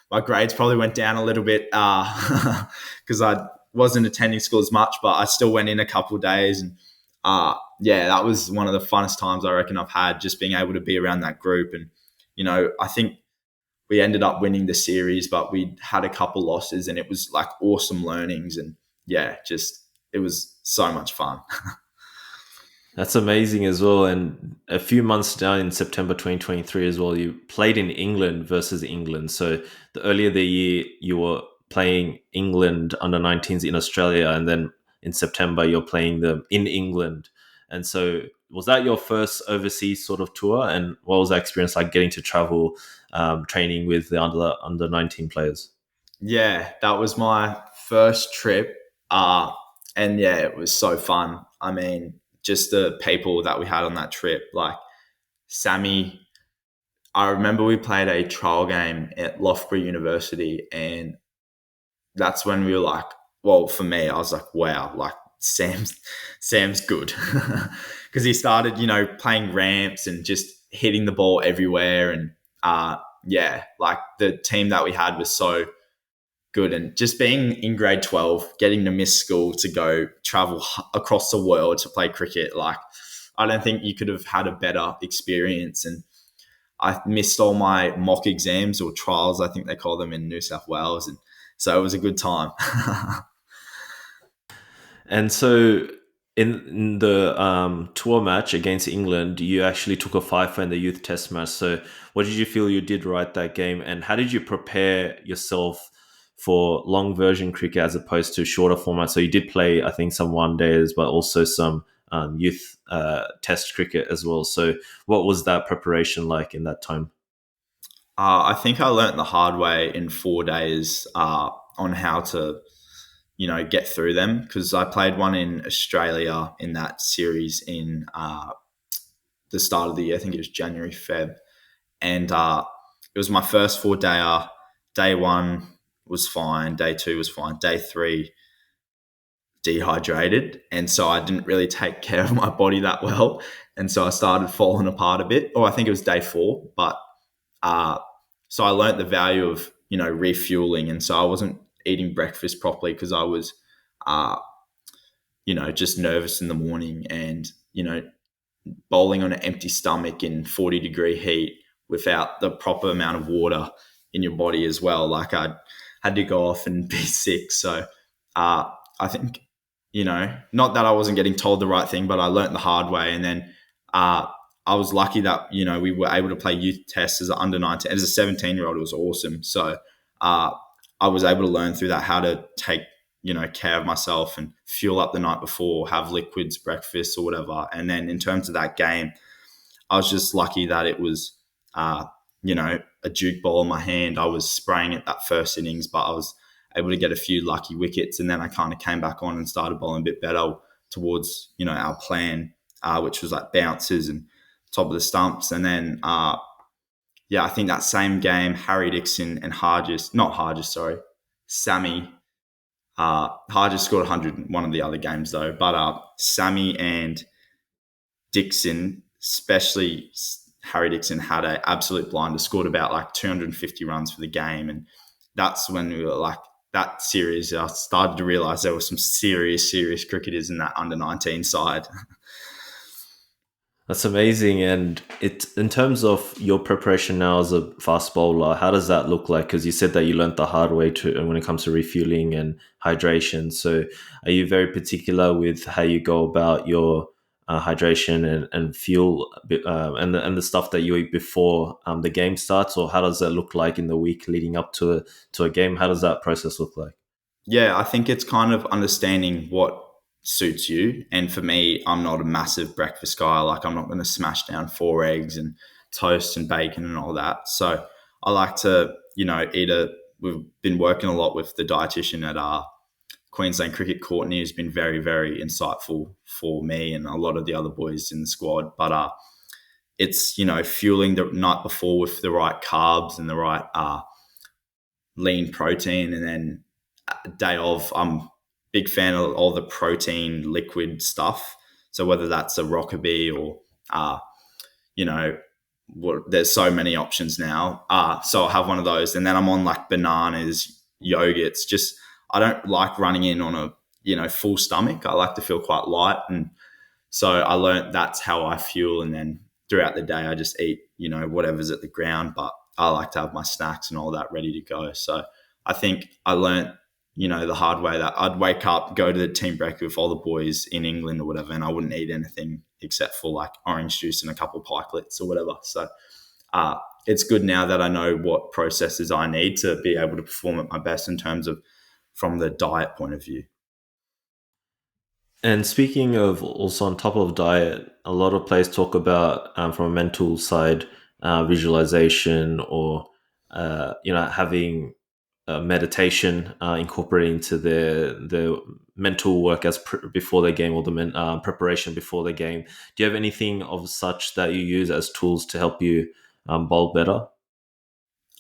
my grades probably went down a little bit because I wasn't attending school as much, but I still went in a couple of days. And yeah, that was one of the funnest times I reckon I've had, just being able to be around that group. And I think we ended up winning the series, but we had a couple losses, and it was like awesome learnings. And yeah, it was so much fun. That's amazing as well. And a few months down in September 2023 as well, you played in England versus England. So the earlier the year, you were playing England under 19s in Australia, and then in September, you're playing them in England. And so was that your first overseas sort of tour? And what was that experience like getting to travel, training with the under 19 players? Yeah, that was my first trip. And yeah, it was so fun. I mean, just the people that we had on that trip, like Sammy. I remember we played a trial game at Loughborough University, and that's when we were like, well, for me, I was like, wow, like Sam's good, because he started, playing ramps and just hitting the ball everywhere, and yeah, like the team that we had was so good, and just being in grade 12, getting to miss school to go travel across the world to play cricket, like I don't think you could have had a better experience. And I missed all my mock exams or trials, I think they call them in New South Wales. And so it was a good time. And so in the tour match against England, you actually took a fifer in the youth test match. So what did you feel you did right that game? And how did you prepare yourself for long version cricket as opposed to shorter format? So you did play, I think, some one days, but also some youth test cricket as well. So what was that preparation like in that time? I think I learnt the hard way in 4 days on how to, get through them, because I played one in Australia in that series in the start of the year. I think it was January, Feb. And it was my first 4 dayer. Day one was fine. Day two was fine. Day three, dehydrated. And so I didn't really take care of my body that well. And so I started falling apart a bit. Or I think it was day four. But so I learned the value of, refueling. And so I wasn't eating breakfast properly because I was, just nervous in the morning, and, bowling on an empty stomach in 40-degree heat without the proper amount of water in your body as well. Like I had to go off and be sick. So I think, not that I wasn't getting told the right thing, but I learnt the hard way. And then I was lucky that, we were able to play youth tests as an under 19. As a 17-year-old, it was awesome. So I was able to learn through that how to take, care of myself and fuel up the night before, have liquids, breakfast or whatever. And then in terms of that game, I was just lucky that it was, a Duke ball in my hand. I was spraying it that first innings, but I was able to get a few lucky wickets. And then I kind of came back on and started bowling a bit better towards, our plan, which was like bounces and top of the stumps. And then, I think that same game, Harry Dixon and Sammy. Hargis scored 100 in one of the other games though, but Sammy and Dixon, especially Harry Dixon, had an absolute blinder, scored about like 250 runs for the game. And that's when we were like, that series, I started to realise there were some serious cricketers in that under 19 side. That's amazing. And it, in terms of your preparation now as a fast bowler, how does that look like? Because you said that you learned the hard way when it comes to refueling and hydration. So are you very particular with how you go about your hydration and fuel and the stuff that you eat before the game starts? Or how does that look like in the week leading up to a game? How does that process look like? Yeah, I think it's kind of understanding what suits you. And for me, I'm not a massive breakfast guy. Like I'm not going to smash down 4 eggs and toast and bacon and all that. So I like to, we've been working a lot with the dietitian at our Queensland Cricket, Courtney, who's been very, very insightful for me and a lot of the other boys in the squad. But it's, fueling the night before with the right carbs and the right lean protein. And then day of, I'm big fan of all the protein liquid stuff. So whether that's a Rockaby or, there's so many options now. So I'll have one of those. And then I'm on like bananas, yogurts. Just, I don't like running in on a, full stomach. I like to feel quite light. And so I learned that's how I fuel. And then throughout the day, I just eat, whatever's at the ground. But I like to have my snacks and all that ready to go. So I think I learned, the hard way that I'd wake up, go to the team break with all the boys in England or whatever, and I wouldn't eat anything except for like orange juice and a couple of pikelets or whatever. So it's good now that I know what processes I need to be able to perform at my best in terms of from the diet point of view. And speaking of also on top of diet, a lot of players talk about from a mental side, visualization or having meditation incorporated into their mental work as before the game or the preparation before the game. Do you have anything of such that you use as tools to help you bowl better?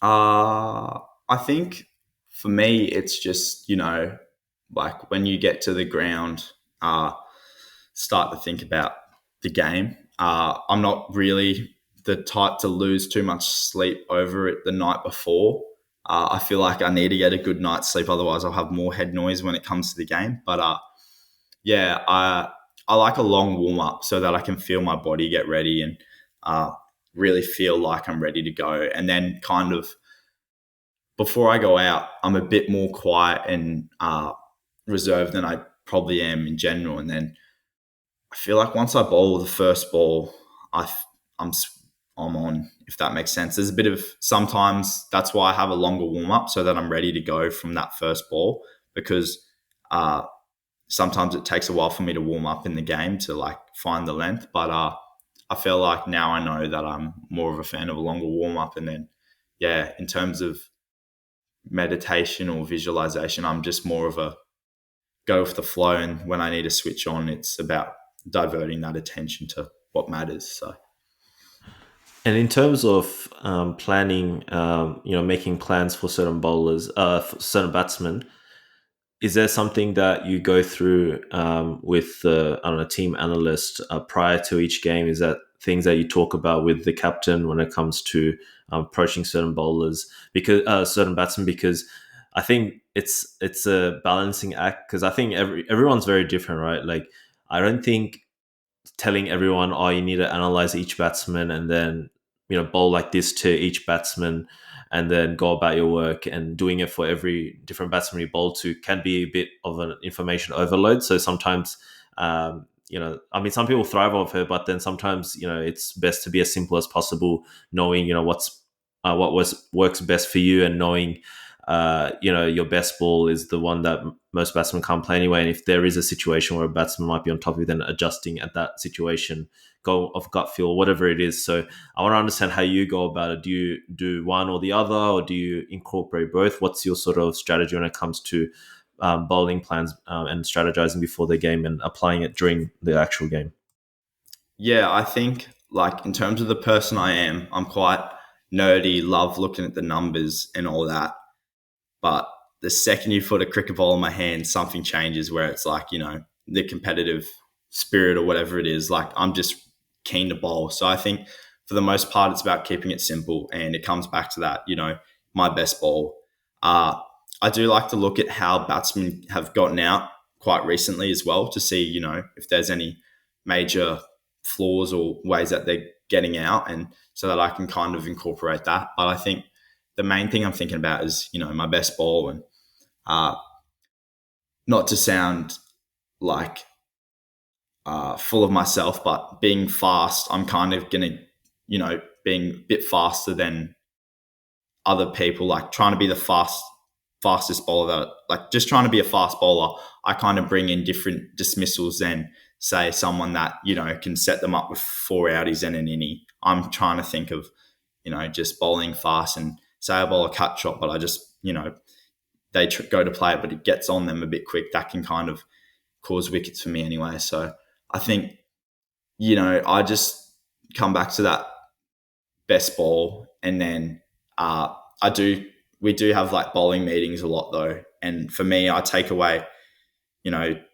I think for me, it's just, like when you get to the ground, start to think about the game. I'm not really the type to lose too much sleep over it the night before. I feel like I need to get a good night's sleep, otherwise I'll have more head noise when it comes to the game. But yeah, I like a long warm up so that I can feel my body get ready and really feel like I'm ready to go. And then kind of before I go out, I'm a bit more quiet and reserved than I probably am in general. And then I feel like once I bowl the first ball, I'm on, if that makes sense. There's a bit of sometimes that's why I have a longer warm up so that I'm ready to go from that first ball because sometimes it takes a while for me to warm up in the game to like find the length. But I feel like now I know that I'm more of a fan of a longer warm up. And then, yeah, in terms of meditation or visualization, I'm just more of a go with the flow. And when I need to switch on, it's about diverting that attention to what matters. So. And in terms of planning, making plans for certain bowlers, for certain batsmen, is there something that you go through with I don't know, team analyst prior to each game? Is that things that you talk about with the captain when it comes to approaching certain bowlers, because certain batsmen? Because I think it's a balancing act. Because I think everyone's very different, right? Like I don't think telling everyone, oh, you need to analyze each batsman and then bowl like this to each batsman and then go about your work, and doing it for every different batsman you bowl to can be a bit of an information overload. So sometimes, some people thrive off it, but then sometimes, it's best to be as simple as possible, knowing, works best for you, and knowing, your best ball is the one that most batsmen can't play anyway. And if there is a situation where a batsman might be on top of you, then adjusting at that situation, go off gut feel, whatever it is. So I want to understand how you go about it. Do you do one or the other, or do you incorporate both? What's your sort of strategy when it comes to bowling plans and strategizing before the game and applying it during the actual game? Yeah, I think like in terms of the person I am, I'm quite nerdy, love looking at the numbers and all that. But the second you put a cricket ball in my hand, something changes where it's like, the competitive spirit or whatever it is. Like I'm just keen to bowl. So I think for the most part, it's about keeping it simple. And it comes back to that, my best ball. I do like to look at how batsmen have gotten out quite recently as well to see, if there's any major flaws or ways that they're getting out, and so that I can kind of incorporate that. But I think the main thing I'm thinking about is, my best ball, and not to sound like full of myself, but being fast, I'm kind of going to, being a bit faster than other people, like trying to be the fastest bowler, that, like just trying to be a fast bowler. I kind of bring in different dismissals than say someone that, can set them up with 4 outies and an innie. I'm trying to think of, just bowling fast, and say I bowl a cut shot, but I just, they go to play it, but it gets on them a bit quick. That can kind of cause wickets for me anyway. So I think, I just come back to that best ball. And then we do have like bowling meetings a lot though. And for me, I take away,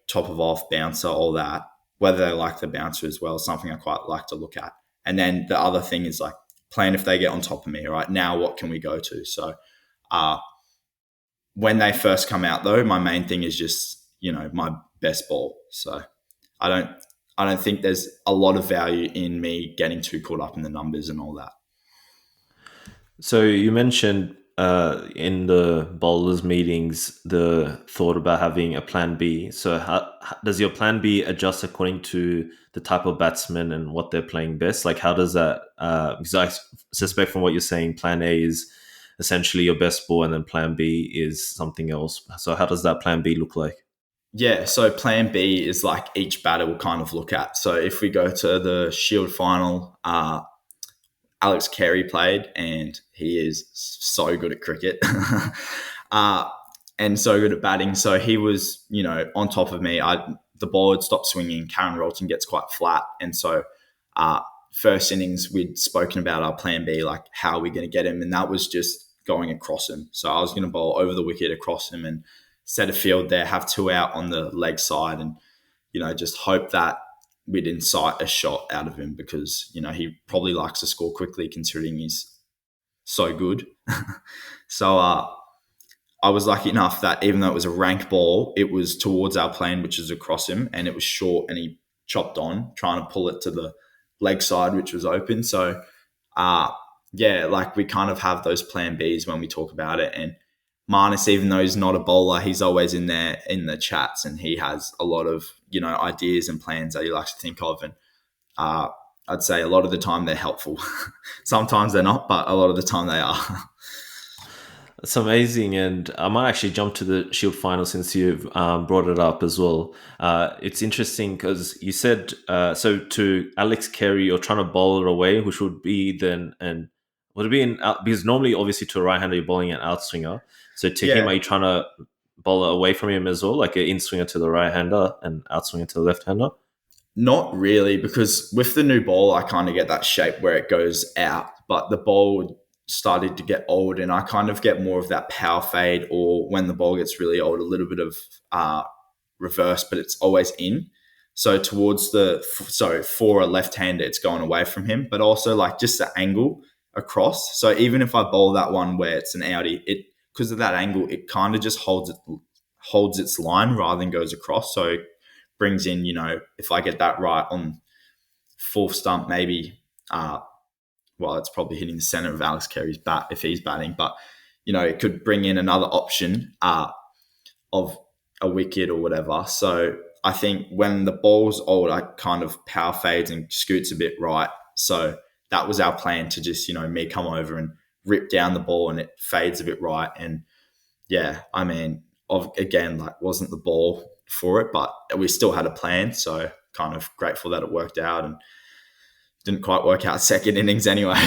top of off, bouncer, all that, whether they like the bouncer as well, something I quite like to look at. And then the other thing is like plan if they get on top of me, right? Now what can we go to? So when they first come out though, my main thing is just, my best ball. So I don't think there's a lot of value in me getting too caught up in the numbers and all that. So you mentioned in the bowlers meetings the thought about having a plan B. So how does your plan B adjust according to the type of batsman and what they're playing best? Like how does that? Because I suspect from what you're saying, plan A is essentially your best ball, and then plan B is something else. So how does that plan B look like? Yeah, so plan B is like each batter will kind of look at. So if we go to the Shield final, Alex Carey played, and he is so good at cricket uh, and so good at batting. So he was, on top of me. The ball had stopped swinging. Karen Rolton gets quite flat, and so uh, first innings we'd spoken about our plan B, like how are we going to get him, and that was just going across him. So I was going to bowl over the wicket across him and set a field there, have two out on the leg side, and just hope that we'd incite a shot out of him because, he probably likes to score quickly considering he's so good. So I was lucky enough that even though it was a rank ball, it was towards our plane, which is across him, and it was short and he chopped on, trying to pull it to the leg side, which was open. So, yeah, like we kind of have those plan Bs when we talk about it. And Marnus, even though he's not a bowler, he's always in there in the chats, and he has a lot of ideas and plans that he likes to think of. And uh, I'd say a lot of the time they're helpful. Sometimes they're not, but a lot of the time they are. It's amazing, and I might actually jump to the Shield final since you've brought it up as well. It's interesting because you said so to Alex Carey, you're trying to bowl it away, which would be then and would it be an out, because normally obviously to a right hander you're bowling an outswinger. So to him, Yeah, are you trying to bowl it away from him as well, like an in swinger to the right hander and outswinger to the left hander? not really, because with the new ball, I kind of get that shape where it goes out, but the ball started to get old, and I kind of get more of that power fade, or when the ball gets really old, a little bit of reverse, but it's always in. So towards for a left-hander, it's going away from him, but also like just the angle across. So even if I bowl that one where it's an outie, it because of that angle, it kind of just holds its line rather than goes across. So it brings in, if I get that right on fourth stump, maybe, well, it's probably hitting the center of Alex Carey's bat if he's batting, but, it could bring in another option of a wicket or whatever. So I think when the ball's old, I kind of power fades and scoots a bit right. So that was our plan to just, me come over and rip down the ball and it fades a bit right. And yeah, I mean, again, like wasn't the ball for it, but we still had a plan. So kind of grateful that it worked out, and didn't quite work out second innings anyway.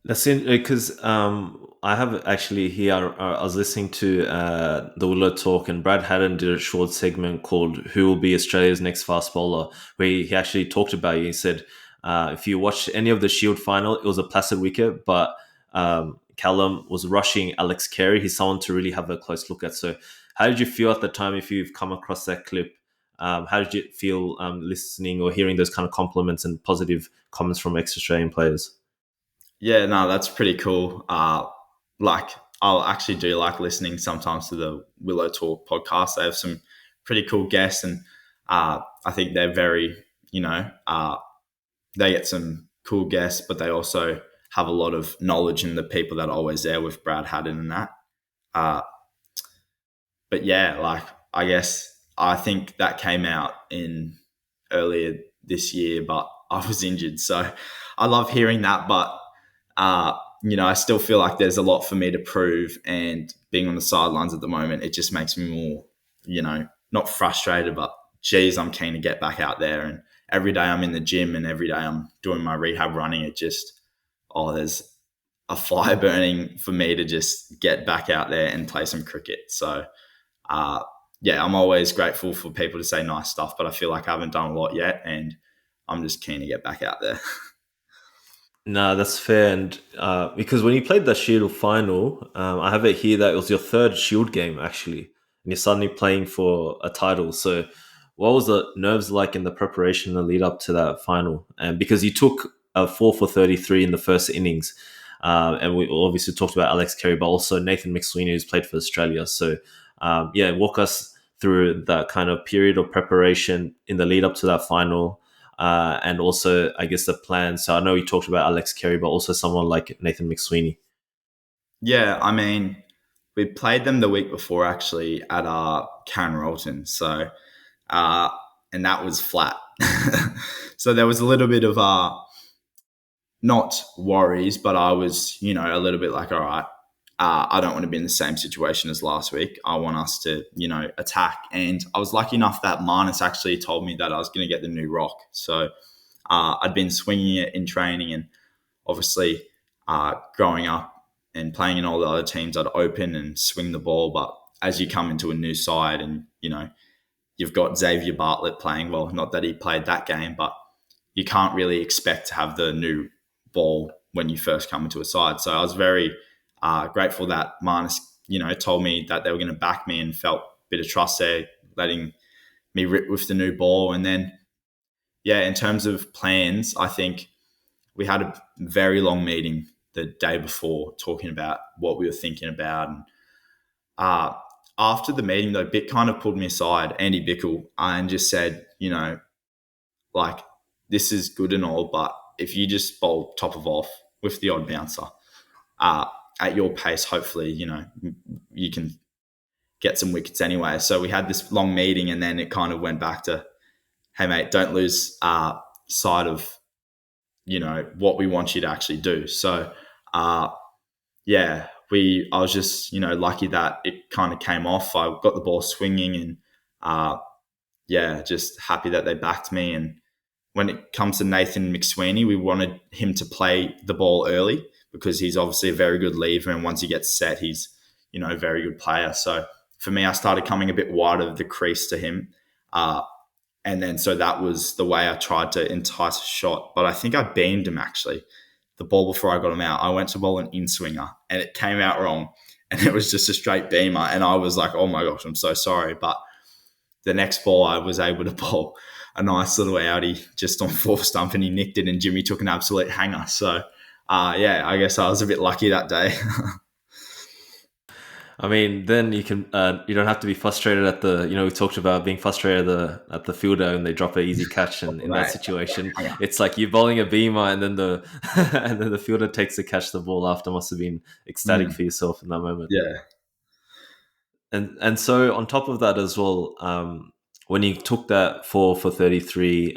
That's because I have actually here. I was listening to the Willow Talk, and Brad Haddon did a short segment called "Who Will Be Australia's Next Fast Bowler," where he actually talked about it. He said, if you watch any of the Shield final, it was a placid wicket, but Callum was rushing Alex Carey. He's someone to really have a close look at. So, how did you feel at the time? If you've come across that clip, how did you feel listening or hearing those kind of compliments and positive comments from ex-Australian players? Yeah, no, that's pretty cool. Like I'll actually do like listening sometimes to the Willow Talk podcast. They have some pretty cool guests, and I think they're very, they get some cool guests, but they also have a lot of knowledge in the people that are always there with Brad Haddon and that. Uh, but yeah, like I guess I think that came out in earlier this year, but I was injured, so I love hearing that. But I still feel like there's a lot for me to prove, and being on the sidelines at the moment, it just makes me more, not frustrated, but geez, I'm keen to get back out there. And every day I'm in the gym and every day I'm doing my rehab running, it just, there's a fire burning for me to just get back out there and play some cricket. So, yeah, I'm always grateful for people to say nice stuff, but I feel like I haven't done a lot yet, and I'm just keen to get back out there. No, that's fair. And because when you played the Shield final, I have it here that it was your third Shield game, actually. And you're suddenly playing for a title. So, what was the nerves like in the preparation and the lead up to that final? And because you took a 4 for 33 in the first innings, and we obviously talked about Alex Carey, but also Nathan McSweeney, who's played for Australia. So, yeah, walk us through that kind of period of preparation in the lead up to that final. And also, I guess, the plan. So I know you talked about Alex Carey, but also someone like Nathan McSweeney. Yeah, I mean, we played them the week before actually at Karen Rolton. So, uh, and that was flat. So there was a little bit of not worries, but I was, a little bit like, all right, I don't want to be in the same situation as last week. I want us to, attack. And I was lucky enough that Marnus actually told me that I was going to get the new rock. So I'd been swinging it in training, and obviously growing up and playing in all the other teams, I'd open and swing the ball. But as you come into a new side and, you've got Xavier Bartlett playing, well, not that he played that game, but you can't really expect to have the new ball when you first come into a side. So I was very grateful that Marnus, told me that they were going to back me and felt a bit of trust there, letting me rip with the new ball. And then, yeah, in terms of plans, I think we had a very long meeting the day before talking about what we were thinking about. And uh, after the meeting, though, Bick kind of pulled me aside, Andy Bichel, and just said, like, this is good and all, but if you just bowl top of off with the odd bouncer uh, at your pace, hopefully, you can get some wickets anyway. So we had this long meeting, and then it kind of went back to, hey, mate, don't lose sight of, what we want you to actually do. So, yeah, I was just, lucky that it kind of came off. I got the ball swinging, and yeah, just happy that they backed me. And when it comes to Nathan McSweeney, we wanted him to play the ball early because he's obviously a very good lever, and once he gets set, he's, a very good player. So for me, I started coming a bit wide of the crease to him. And then so that was the way I tried to entice a shot. But I think I beamed him actually. The ball before I got him out, I went to bowl an in-swinger and it came out wrong. And it was just a straight beamer. And I was like, oh my gosh, I'm so sorry. But the next ball, I was able to bowl a nice little outie just on fourth stump, and he nicked it, and Jimmy took an absolute hanger. So, yeah, I guess I was a bit lucky that day. I mean, then you don't have to be frustrated at the, we talked about being frustrated at the fielder and they drop an easy catch, and in that Right. situation, it's like you're bowling a beamer, and then the and then the fielder takes to catch the ball after. Must have been ecstatic for yourself in that moment. Yeah. And so on top of that as well, when you took that 4 for 33,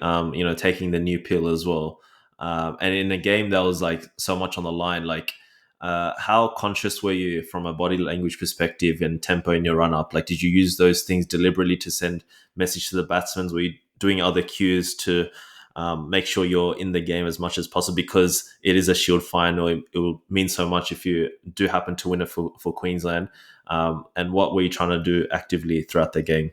taking the new pill as well, and in a game that was like so much on the line, like how conscious were you from a body language perspective and tempo in your run up? Like, did you use those things deliberately to send message to the batsmen? Were you doing other cues to make sure you're in the game as much as possible, because it is a Shield final? It will mean so much if you do happen to win it for Queensland. And what were you trying to do actively throughout the game?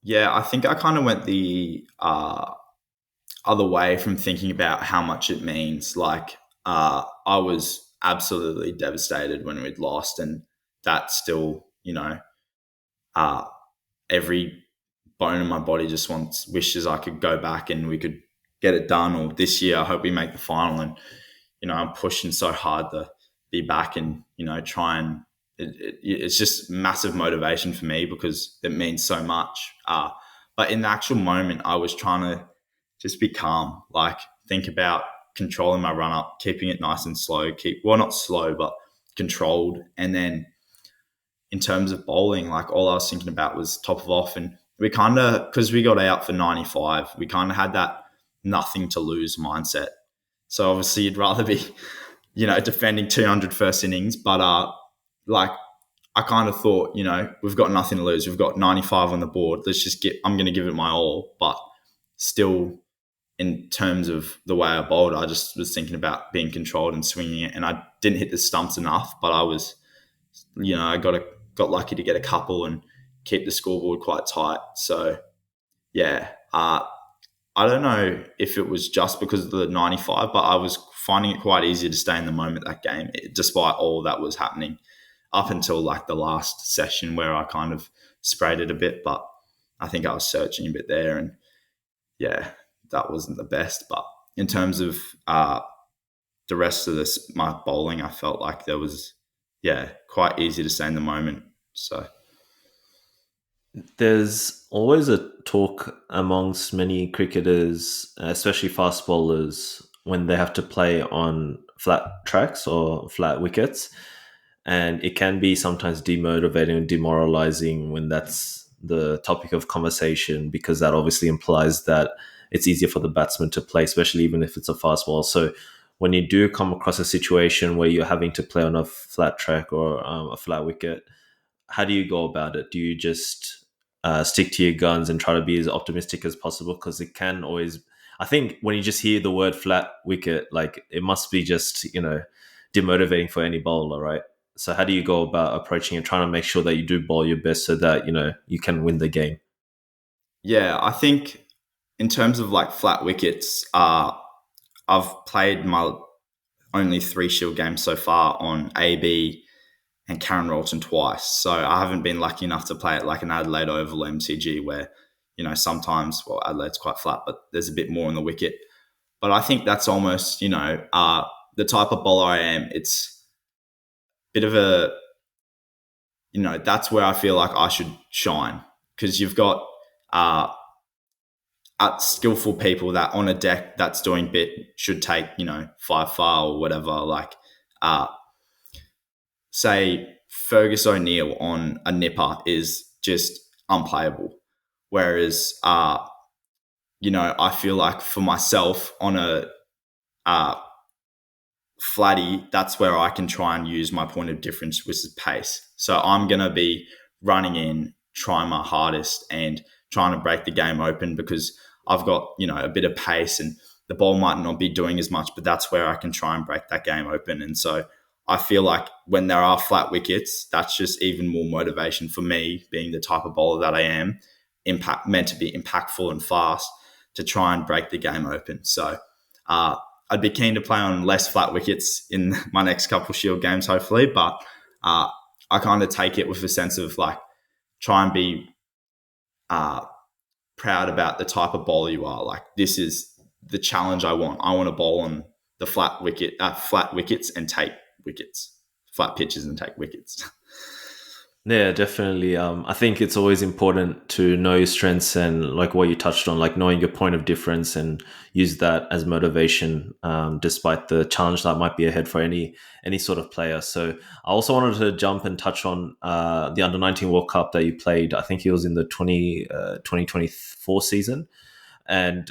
Yeah, I think I kind of went the other way from thinking about how much it means. Like, I was absolutely devastated when we'd lost, and that still, uh, every bone in my body just wishes I could go back and we could get it done. Or this year, I hope we make the final. And I'm pushing so hard to be back and try and it's just massive motivation for me because it means so much. But in the actual moment, I was trying to just be calm, like think about controlling my run up, keeping it nice and slow, not slow, but controlled. And then in terms of bowling, like all I was thinking about was top of off. And we kind of, because we got out for 95, we kind of had that nothing to lose mindset. So obviously you'd rather be, defending 200 first innings, but like I kind of thought, we've got nothing to lose. We've got 95 on the board. I'm going to give it my all. But still, in terms of the way I bowled, I just was thinking about being controlled and swinging it. And I didn't hit the stumps enough, but I was, I got lucky to get a couple and keep the scoreboard quite tight. So, yeah, I don't know if it was just because of the 95, but I was finding it quite easy to stay in the moment that game, despite all that was happening up until like the last session where I kind of sprayed it a bit. But I think I was searching a bit there, and yeah, that wasn't the best. But in terms of the rest of my bowling, I felt like there was, quite easy to stay in the moment. So. There's always a talk amongst many cricketers, especially fast bowlers, when they have to play on flat tracks or flat wickets. And it can be sometimes demotivating and demoralizing when that's the topic of conversation, because that obviously implies that it's easier for the batsman to play, especially even if it's a fast ball. So when you do come across a situation where you're having to play on a flat track or a flat wicket, how do you go about it? Do you just stick to your guns and try to be as optimistic as possible? Because it can always, I think, when you just hear the word flat wicket, like it must be just demotivating for any bowler, right? So how do you go about approaching it, trying to make sure that you do bowl your best so that you can win the game? Yeah, I think in terms of like flat wickets, I've played my only 3 Shield games so far on AB and Karen Rolton twice. So I haven't been lucky enough to play it like an Adelaide Oval MCG where, sometimes, well, Adelaide's quite flat, but there's a bit more on the wicket. But I think that's almost, the type of bowler I am. It's a bit of a, that's where I feel like I should shine, because you've got skillful people that on a deck that's doing bit should take, 5 or whatever. Like, say Fergus O'Neill on a nipper is just unplayable. Whereas, I feel like for myself on a flatty, that's where I can try and use my point of difference, which is pace. So I'm going to be running in, trying my hardest and trying to break the game open, because I've got, a bit of pace and the ball might not be doing as much, but that's where I can try and break that game open. And so I feel like when there are flat wickets, that's just even more motivation for me, being the type of bowler that I am, meant to be impactful and fast, to try and break the game open. So I'd be keen to play on less flat wickets in my next couple Shield games, hopefully. But I kind of take it with a sense of like, try and be proud about the type of bowler you are. Like, this is the challenge I want. I want to bowl on the flat wickets and take wickets, flat pitches and take wickets. Yeah, definitely. I think it's always important to know your strengths and like what you touched on, like knowing your point of difference and use that as motivation, despite the challenge that might be ahead for any sort of player. So I also wanted to jump and touch on the Under-19 World Cup that you played. I think it was in the 2024 season. And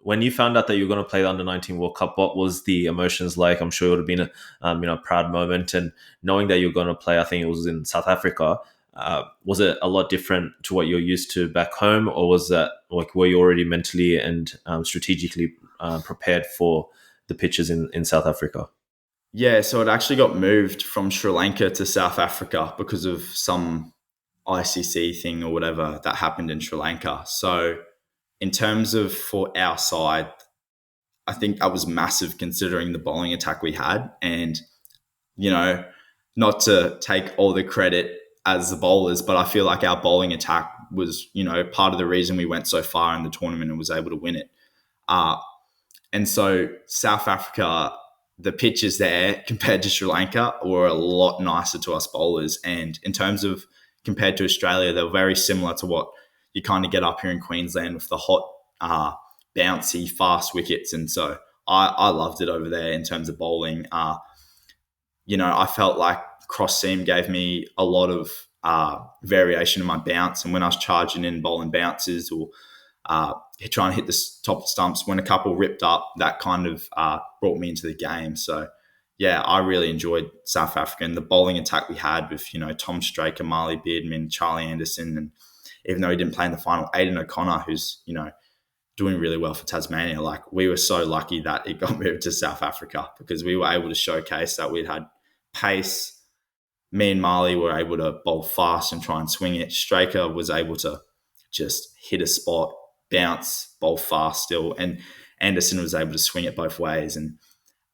when you found out that you were going to play the Under-19 World Cup, what was the emotions like? I'm sure it would have been a proud moment. And knowing that you're going to play, I think it was in South Africa, was it a lot different to what you're used to back home? Or was that like, were you already mentally and strategically prepared for the pitches in South Africa? Yeah, so it actually got moved from Sri Lanka to South Africa because of some ICC thing or whatever that happened in Sri Lanka. So in terms of for our side, I think that was massive considering the bowling attack we had. And, not to take all the credit as the bowlers, but I feel like our bowling attack was, part of the reason we went so far in the tournament and was able to win it. And so South Africa, the pitches there compared to Sri Lanka were a lot nicer to us bowlers. And in terms of compared to Australia, they were very similar to what you kind of get up here in Queensland with the hot, bouncy, fast wickets. And so I loved it over there in terms of bowling. I felt like cross seam gave me a lot of variation in my bounce. And when I was charging in bowling bounces or trying to hit the top of the stumps, when a couple ripped up, that kind of brought me into the game. So, yeah, I really enjoyed South Africa and the bowling attack we had with, Tom Straker, Marley Beardman, Charlie Anderson, and even though he didn't play in the final, Aidan O'Connor, who's, doing really well for Tasmania. Like, we were so lucky that it got moved to South Africa because we were able to showcase that we'd had pace. Me and Marley were able to bowl fast and try and swing it. Straker was able to just hit a spot, bounce, bowl fast still. And Anderson was able to swing it both ways. And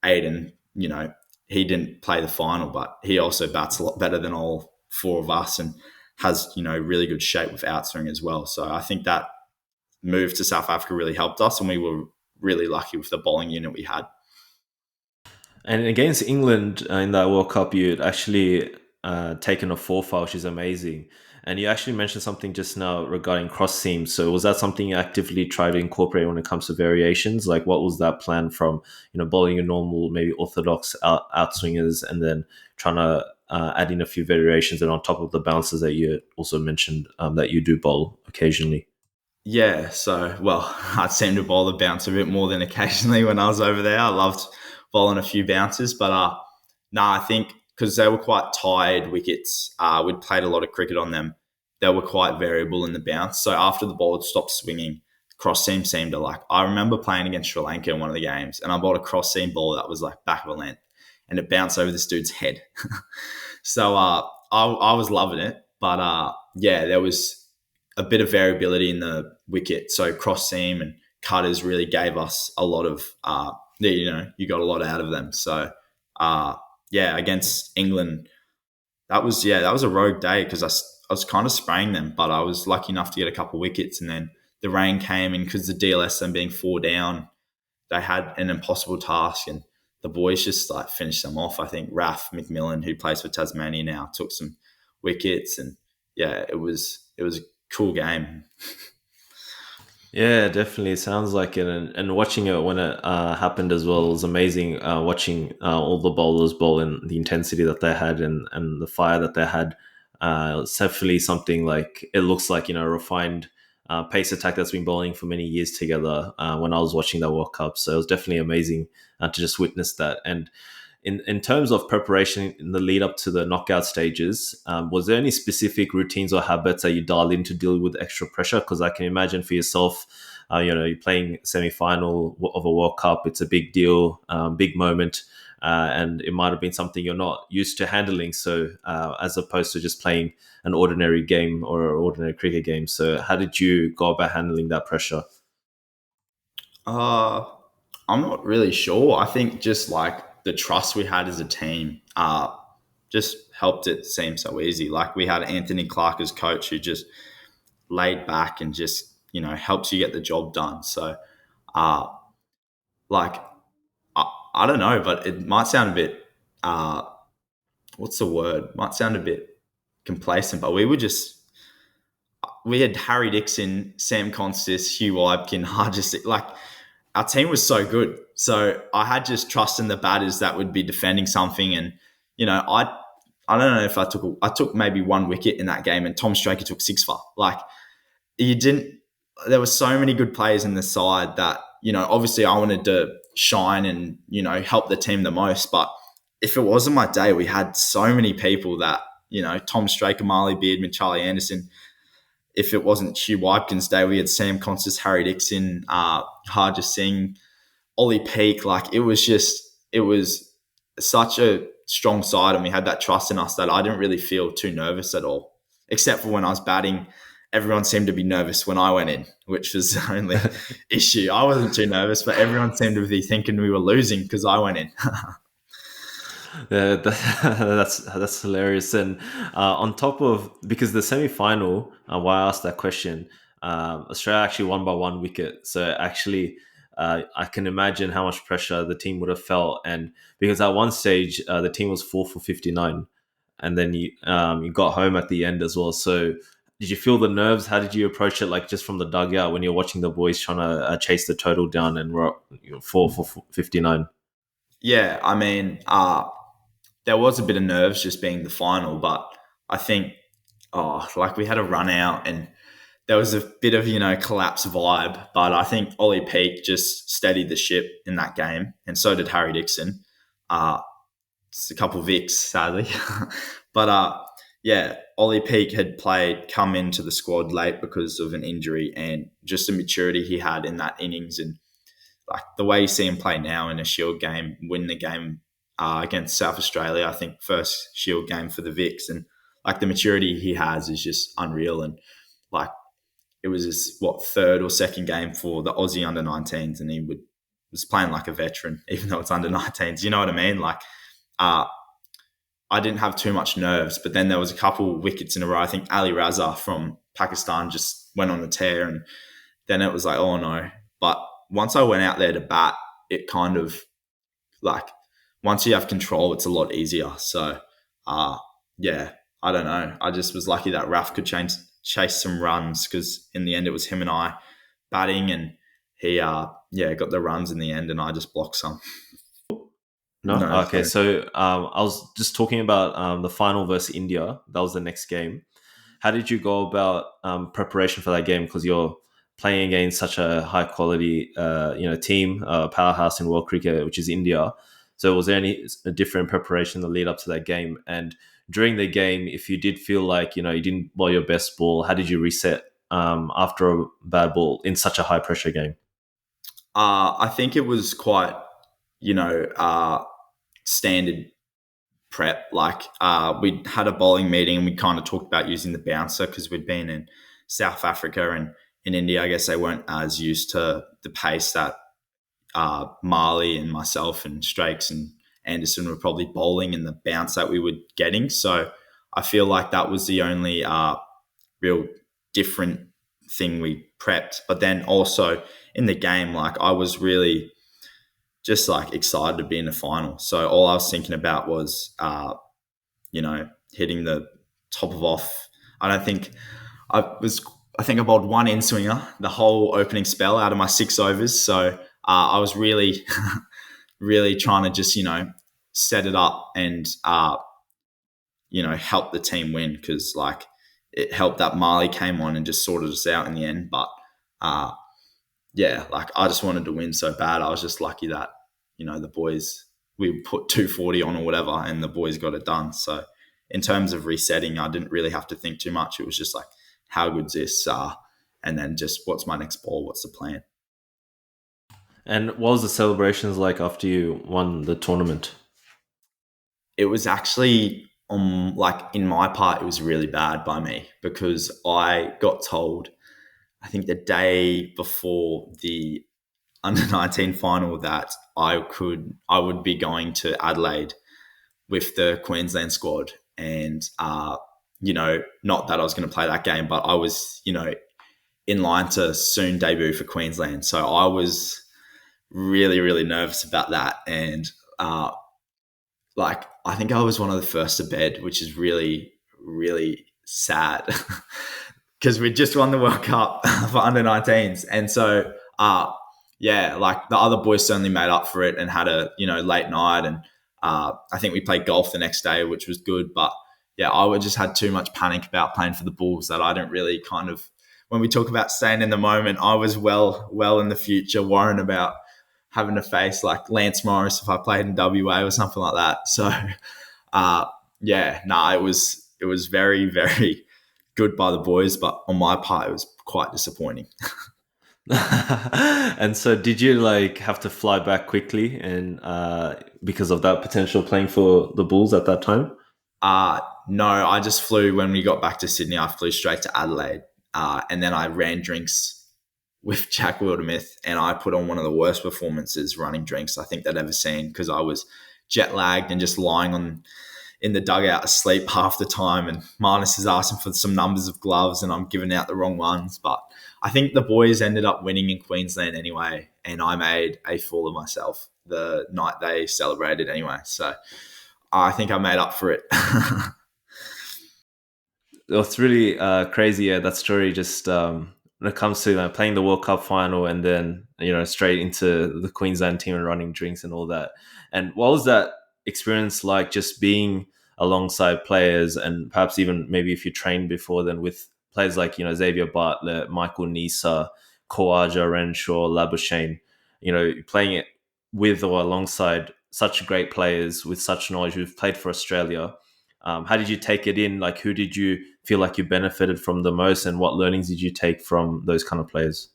Aidan, he didn't play the final, but he also bats a lot better than all 4 of us and has, really good shape with outswing as well. So I think that move to South Africa really helped us, and we were really lucky with the bowling unit we had. And against England in that World Cup, you'd actually taken a 4-file, which is amazing. And you actually mentioned something just now regarding cross seams. So was that something you actively try to incorporate when it comes to variations? Like, what was that plan from, bowling your normal, maybe orthodox outswingers and then trying to add in a few variations and on top of the bounces that you also mentioned that you do bowl occasionally? Yeah, so, well, I seem to bowl the bounce a bit more than occasionally when I was over there. I loved bowling a few bounces, but no, I think because they were quite tired wickets, we'd played a lot of cricket on them. They were quite variable in the bounce. So after the ball had stopped swinging, cross seam seemed to like. I remember playing against Sri Lanka in one of the games, and I bowled a cross seam ball that was like back of a length, and it bounced over this dude's head. So I was loving it, but yeah, there was a bit of variability in the wicket. So cross seam and cutters really gave us a lot of, you got a lot out of them. So yeah, against England, that was a rogue day because I was kind of spraying them, but I was lucky enough to get a couple of wickets, and then the rain came in because the DLS them being 4 down, they had an impossible task, and the boys just like finished them off. I think Raf McMillan, who plays for Tasmania now, took some wickets, and yeah, it was a cool game. Yeah, definitely. It sounds like it. And watching it when it happened as well was amazing. Watching all the bowlers bowl and the intensity that they had and the fire that they had. It's definitely something like it looks like, a refined pace attack that's been bowling for many years together when I was watching that World Cup. So it was definitely amazing to just witness that. And in terms of preparation in the lead up to the knockout stages, was there any specific routines or habits that you dialed in to deal with extra pressure? Because I can imagine for yourself, you're playing semi-final of a World Cup. It's a big deal, big moment, and it might have been something you're not used to handling. So as opposed to just playing an ordinary game or an ordinary cricket game. So how did you go about handling that pressure? Uh, I'm not really sure. I think just like the trust we had as a team just helped it seem so easy. Like we had Anthony Clark as coach who just laid back and just, helps you get the job done. So, uh, like, I don't know, but it might sound a bit, uh, what's the word? Might sound a bit complacent, but we had Harry Dixon, Sam Konstas, Hugh Weibgen, just like our team was so good. So I had just trust in the batters that would be defending something. And, I don't know if I took maybe one wicket in that game, and Tom Straker took 6 for. Like, there were so many good players in the side that, obviously I wanted to shine and, help the team the most. But if it wasn't my day, we had so many people that, Tom Straker, Marley Beardman, Charlie Anderson. If it wasn't Hugh Weibgen's day, we had Sam Konstas, Harry Dixon, Harjit Singh, Ollie Peake. Like it was such a strong side, and we had that trust in us that I didn't really feel too nervous at all, except for when I was batting. Everyone seemed to be nervous when I went in, which was the only issue. I wasn't too nervous, but everyone seemed to be thinking we were losing because I went in. Yeah, that's hilarious. And on top of because the semi final, why I asked that question, Australia actually won by 1 wicket. So actually, I can imagine how much pressure the team would have felt. And because at one stage the team was 4 for 59, and then you got home at the end as well. So did you feel the nerves? How did you approach it? Like just from the dugout when you're watching the boys trying to chase the total down and we're up, 4 for 59. Yeah, I mean, there was a bit of nerves just being the final, but I think, like we had a run out and there was a bit of, collapse vibe, but I think Ollie Peake just steadied the ship in that game, and so did Harry Dixon. Just a couple of Vicks, sadly. But yeah, Ollie Peake had come into the squad late because of an injury, and just the maturity he had in that innings, and like the way you see him play now in a Shield game, win the game against South Australia, I think first Shield game for the Vicks, and like the maturity he has is just unreal. And like it was his third or second game for the Aussie under-19s, and was playing like a veteran, even though it's under-19s. You know what I mean? Like I didn't have too much nerves, but then there was a couple wickets in a row. I think Ali Raza from Pakistan just went on the tear, and then it was like, oh no. But once I went out there to bat, it kind of like once you have control, it's a lot easier. So yeah, I don't know. I just was lucky that Raf could chase some runs, because in the end it was him and I batting, and he got the runs in the end, and I just blocked some. No? No, Okay, sorry. so I was just talking about the final versus India. That was the next game. How did you go about preparation for that game? Because you're playing against such a high quality, team, powerhouse in world cricket, which is India. So was there any different preparation in the lead up to that game? And during the game, if you did feel like you didn't bowl your best ball, how did you reset after a bad ball in such a high pressure game? I think it was quite, standard prep. Like we had a bowling meeting and we kind of talked about using the bouncer because we'd been in South Africa and in India. I guess they weren't as used to the pace that Marley and myself and Strakes and Anderson were probably bowling and the bounce that we were getting. So I feel like that was the only real different thing we prepped. But then also in the game, like I was really just like excited to be in the final. So all I was thinking about was, hitting the top of off. I don't think I was. I think I bowled one in swinger the whole opening spell out of my 6 overs. So I was really, really trying to just set it up and help the team win because like it helped that Marley came on and just sorted us out in the end. But uh, yeah, like I just wanted to win so bad. I was just lucky that the boys we put 240 on or whatever, and the boys got it done. So in terms of resetting, I didn't really have to think too much. It was just like, how good's this? And then just what's my next ball? What's the plan? And what was the celebrations like after you won the tournament? It was actually like in my part, it was really bad by me because I got told, I think the day before the under 19 final that I would be going to Adelaide with the Queensland squad and not that I was going to play that game, but I was in line to soon debut for Queensland, so I was really really nervous about that. And like I think I was one of the first to bed, which is really really sad because we just won the World Cup for under 19s. And so yeah, like the other boys certainly made up for it and had a late night, and I think we played golf the next day, which was good. But yeah, I would just had too much panic about playing for the Bulls that I didn't really kind of. When we talk about staying in the moment, I was well in the future, worrying about having to face like Lance Morris if I played in WA or something like that. So uh, yeah, it was very very good by the boys, but on my part, it was quite disappointing. And so did you like have to fly back quickly and because of that potential playing for the Bulls at that time? No, I just flew when we got back to Sydney. I flew straight to Adelaide, and then I ran drinks with Jack Wildermith, and I put on one of the worst performances running drinks I think they'd ever seen because I was jet lagged and just lying on in the dugout asleep half the time. And Marnus is asking for some numbers of gloves, and I'm giving out the wrong ones. But I think the boys ended up winning in Queensland anyway, and I made a fool of myself the night they celebrated anyway. So I think I made up for it. It's really crazy. Yeah, that story just when it comes to playing the World Cup final and then straight into the Queensland team and running drinks and all that. And what was that experience like? Just being alongside players and perhaps even maybe if you trained before then with players like Xavier Bartlett, Michael Nisa, Kawaja Renshaw, Labuschagne. Playing it with or alongside such great players with such knowledge who've played for Australia. How did you take it in? Like, who did you feel like you benefited from the most, and what learnings did you take from those kind of players?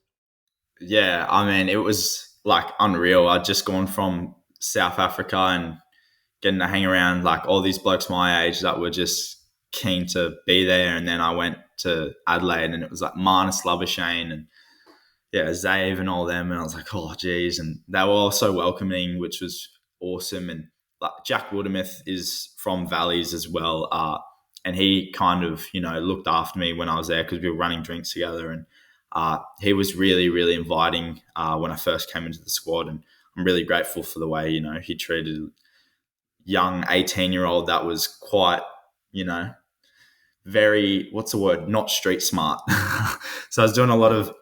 Yeah, I mean, it was like unreal. I'd just gone from South Africa and getting to hang around like all these blokes my age that were just keen to be there. And then I went to Adelaide and it was like Marnus, Labuschagne and yeah, Zave and all them. And I was like, oh, geez. And they were all so welcoming, which was awesome. And like Jack Wildermith is from Valleys as well. And he kind of, looked after me when I was there because we were running drinks together. And he was really, really inviting when I first came into the squad. And I'm really grateful for the way, he treated young 18-year-old that was quite, very, what's the word, not street smart. So I was doing a lot of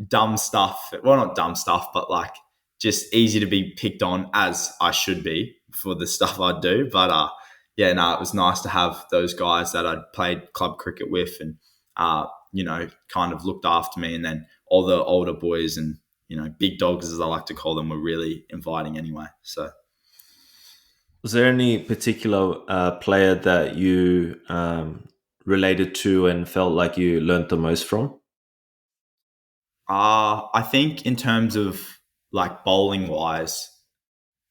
dumb stuff. Well, not dumb stuff, but like just easy to be picked on as I should be for the stuff I do. But yeah, no, it was nice to have those guys that I'd played club cricket with, and kind of looked after me. And then all the older boys and big dogs, as I like to call them, were really inviting anyway. So. Was there any particular player that you related to and felt like you learned the most from? I think in terms of like bowling wise,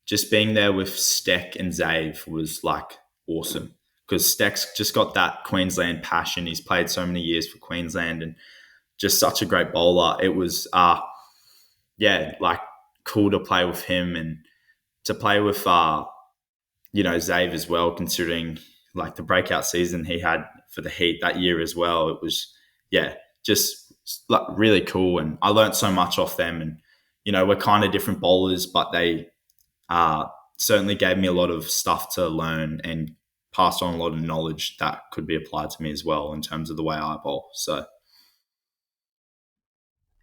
just being there with Steck and Zave was like awesome, because Steck's just got that Queensland passion. He's played so many years for Queensland and just such a great bowler. It was, like cool to play with him and to play with, Zave as well, considering like the breakout season he had for the Heat that year as well. It was, just like really cool. And I learned so much off them. And, we're kind of different bowlers, but they certainly gave me a lot of stuff to learn and passed on a lot of knowledge that could be applied to me as well in terms of the way I bowl. So.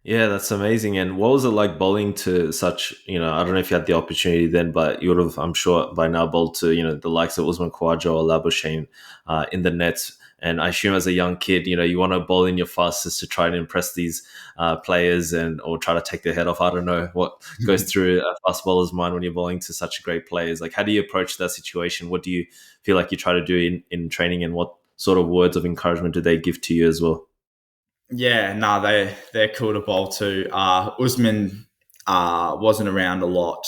Yeah, that's amazing. And what was it like bowling to such, I don't know if you had the opportunity then, but you would have, I'm sure, by now bowled to, the likes of Usman Khawaja or Labuschagne in the nets. And I assume as a young kid, you want to bowl in your fastest to try and impress these players or try to take their head off. I don't know what goes through a fast bowler's mind when you're bowling to such great players. Like, how do you approach that situation? What do you feel like you try to do in training, and what sort of words of encouragement do they give to you as well? Yeah, no, they're cool to bowl too. Usman wasn't around a lot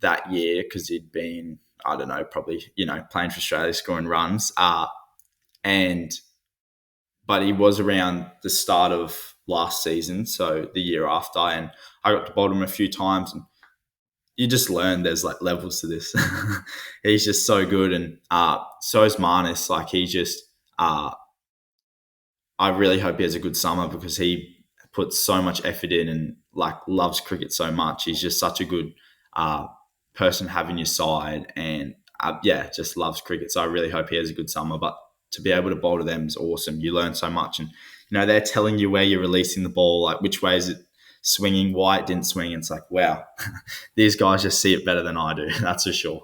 that year because he'd been, I don't know, probably playing for Australia, scoring runs. But he was around the start of last season, so the year after, and I got to bowl him a few times, and you just learn there's like levels to this. He's just so good, and so is Marnus. Like he just. I really hope he has a good summer because he puts so much effort in and like loves cricket so much. He's just such a good person having your side, and just loves cricket. So I really hope he has a good summer. But to be able to bowl to them is awesome. You learn so much, and they're telling you where you're releasing the ball, like which way is it swinging, why it didn't swing. And it's like, wow, these guys just see it better than I do. That's for sure.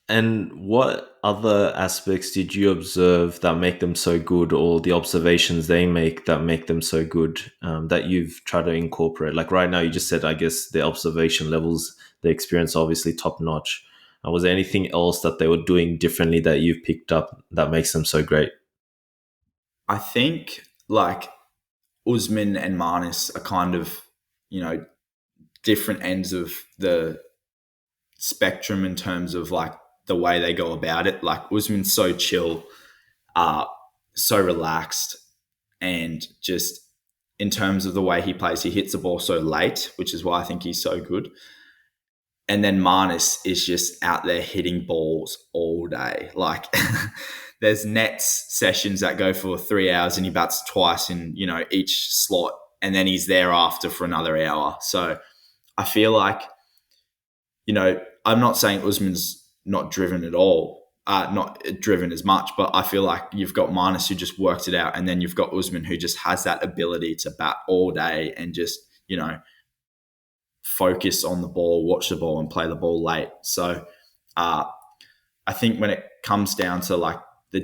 And what other aspects did you observe that make them so good, or the observations they make that make them so good, that you've tried to incorporate? Like right now, you just said, I guess, the observation levels, the experience, obviously top notch. Was there anything else that they were doing differently that you've picked up that makes them so great? I think like Usman and Marnus are kind of, different ends of the spectrum in terms of like the way they go about it. Like Usman's so chill, so relaxed, and just in terms of the way he plays, he hits the ball so late, which is why I think he's so good. And then Marnus is just out there hitting balls all day. Like there's nets sessions that go for 3 hours and he bats twice in, each slot, and then he's there after for another hour. So I feel like, I'm not saying Usman's not driven at all, not driven as much, but I feel like you've got Marnus who just worked it out, and then you've got Usman who just has that ability to bat all day and just, focus on the ball, watch the ball and play the ball late. So I think when it comes down to like the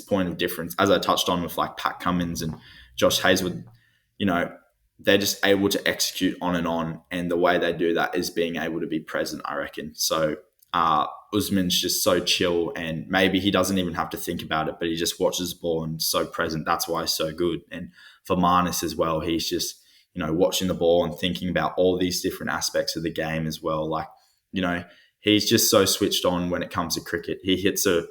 point of difference, as I touched on with like Pat Cummins and Josh Hazlewood, they're just able to execute on and on. And the way they do that is being able to be present, I reckon. So Usman's just so chill, and maybe he doesn't even have to think about it, but he just watches the ball and so present. That's why he's so good. And for Marnus as well, he's just, watching the ball and thinking about all these different aspects of the game as well. Like, he's just so switched on when it comes to cricket. He hits a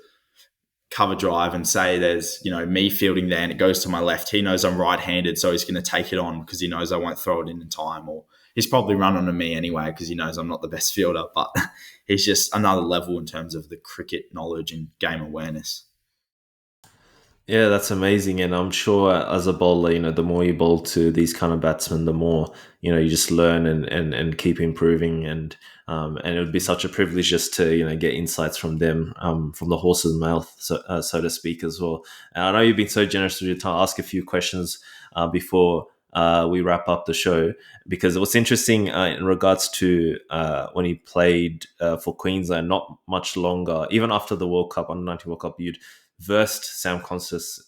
cover drive and say there's, me fielding there and it goes to my left. He knows I'm right-handed, so he's going to take it on because he knows I won't throw it in time, or he's probably run onto me anyway because he knows I'm not the best fielder, but he's just another level in terms of the cricket knowledge and game awareness. Yeah, that's amazing. And I'm sure as a bowler, the more you bowl to these kind of batsmen, the more, you just learn and keep improving. And it would be such a privilege just to, get insights from them, from the horse's mouth, so to speak, as well. And I know you've been so generous with your time. I'll ask a few questions before we wrap up the show, because what's interesting in regards to when you played for Queensland, not much longer, even after the World Cup, under 19 World Cup, you'd versed Sam Konstas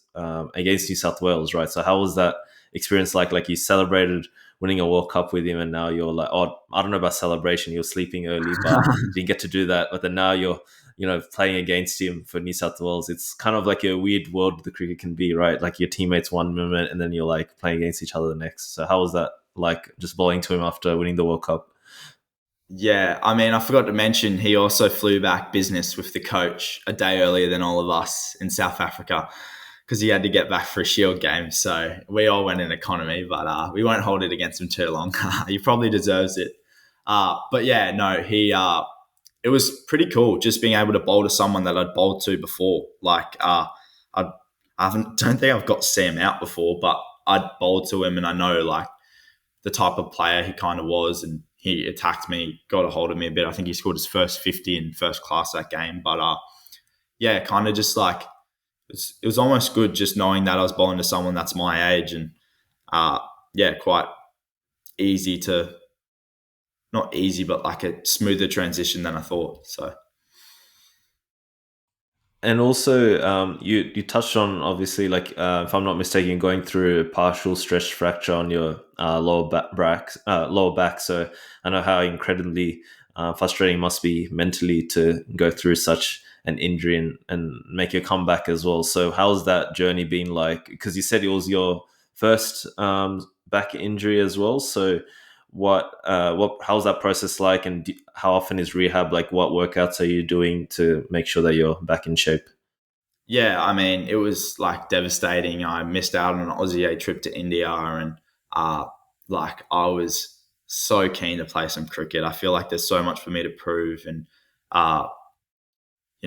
against New South Wales, right? So how was that experience like? Like, you celebrated winning a World Cup with him, and now you're like, oh, I don't know about celebration. You're sleeping early, but you didn't get to do that. But then now you're, playing against him for New South Wales. It's kind of like a weird world the cricket can be, right? Like, your teammates one moment, and then you're like playing against each other the next. So how was that like, just bowling to him after winning the World Cup? Yeah, I mean, I forgot to mention he also flew back business with the coach a day earlier than all of us in South Africa because he had to get back for a Shield game. So we all went in economy, but we won't hold it against him too long. He probably deserves it. But yeah, no, it was pretty cool just being able to bowl to someone that I'd bowled to before. Like, don't think I've got Sam out before, but I'd bowled to him and I know like the type of player he kind of was, and he attacked me, got a hold of me a bit. I think he scored his first 50 in first class that game. But yeah, kind of just like it was almost good just knowing that I was bowling to someone that's my age, and yeah, quite easy to not easy, but like a smoother transition than I thought. So. And also, you touched on, obviously, like, if I'm not mistaken, going through a partial stress fracture on your lower back. So I know how incredibly frustrating it must be mentally to go through such an injury and make your comeback as well. So how's that journey been like? Because you said it was your first back injury as well. So how's that process like, and how often is rehab? Like, what workouts are you doing to make sure that you're back in shape? Yeah, I mean, it was like devastating. I missed out on an Aussie A trip to India, and like I was so keen to play some cricket. I feel like there's so much for me to prove, and uh,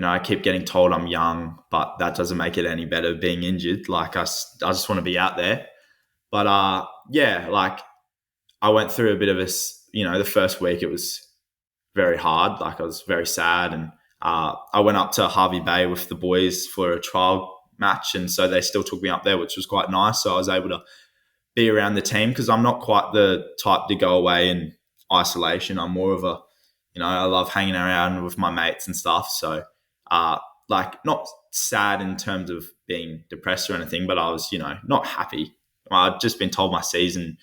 I keep getting told I'm young, but that doesn't make it any better being injured. Like I just want to be out there. But yeah, like I went through a bit of the first week it was very hard. Like I was very sad, and I went up to Harvey Bay with the boys for a trial match, and so they still took me up there, which was quite nice. So I was able to be around the team because I'm not quite the type to go away in isolation. I'm more of I love hanging around with my mates and stuff. So like not sad in terms of being depressed or anything, but I was not happy. I'd just been told my season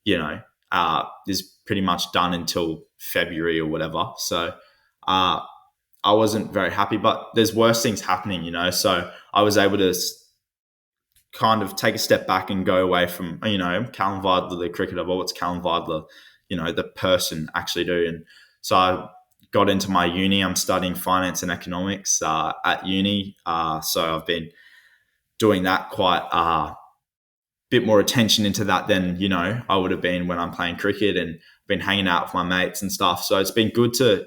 is pretty much done until February or whatever. So I wasn't very happy, but there's worse things happening, So I was able to kind of take a step back and go away from, Callum Vidler, the cricketer, but what's Callum Vidler, the person actually do. And so I got into my uni. I'm studying finance and economics at uni. So I've been doing that quite bit more attention into that than I would have been when I'm playing cricket, and been hanging out with my mates and stuff. So it's been good to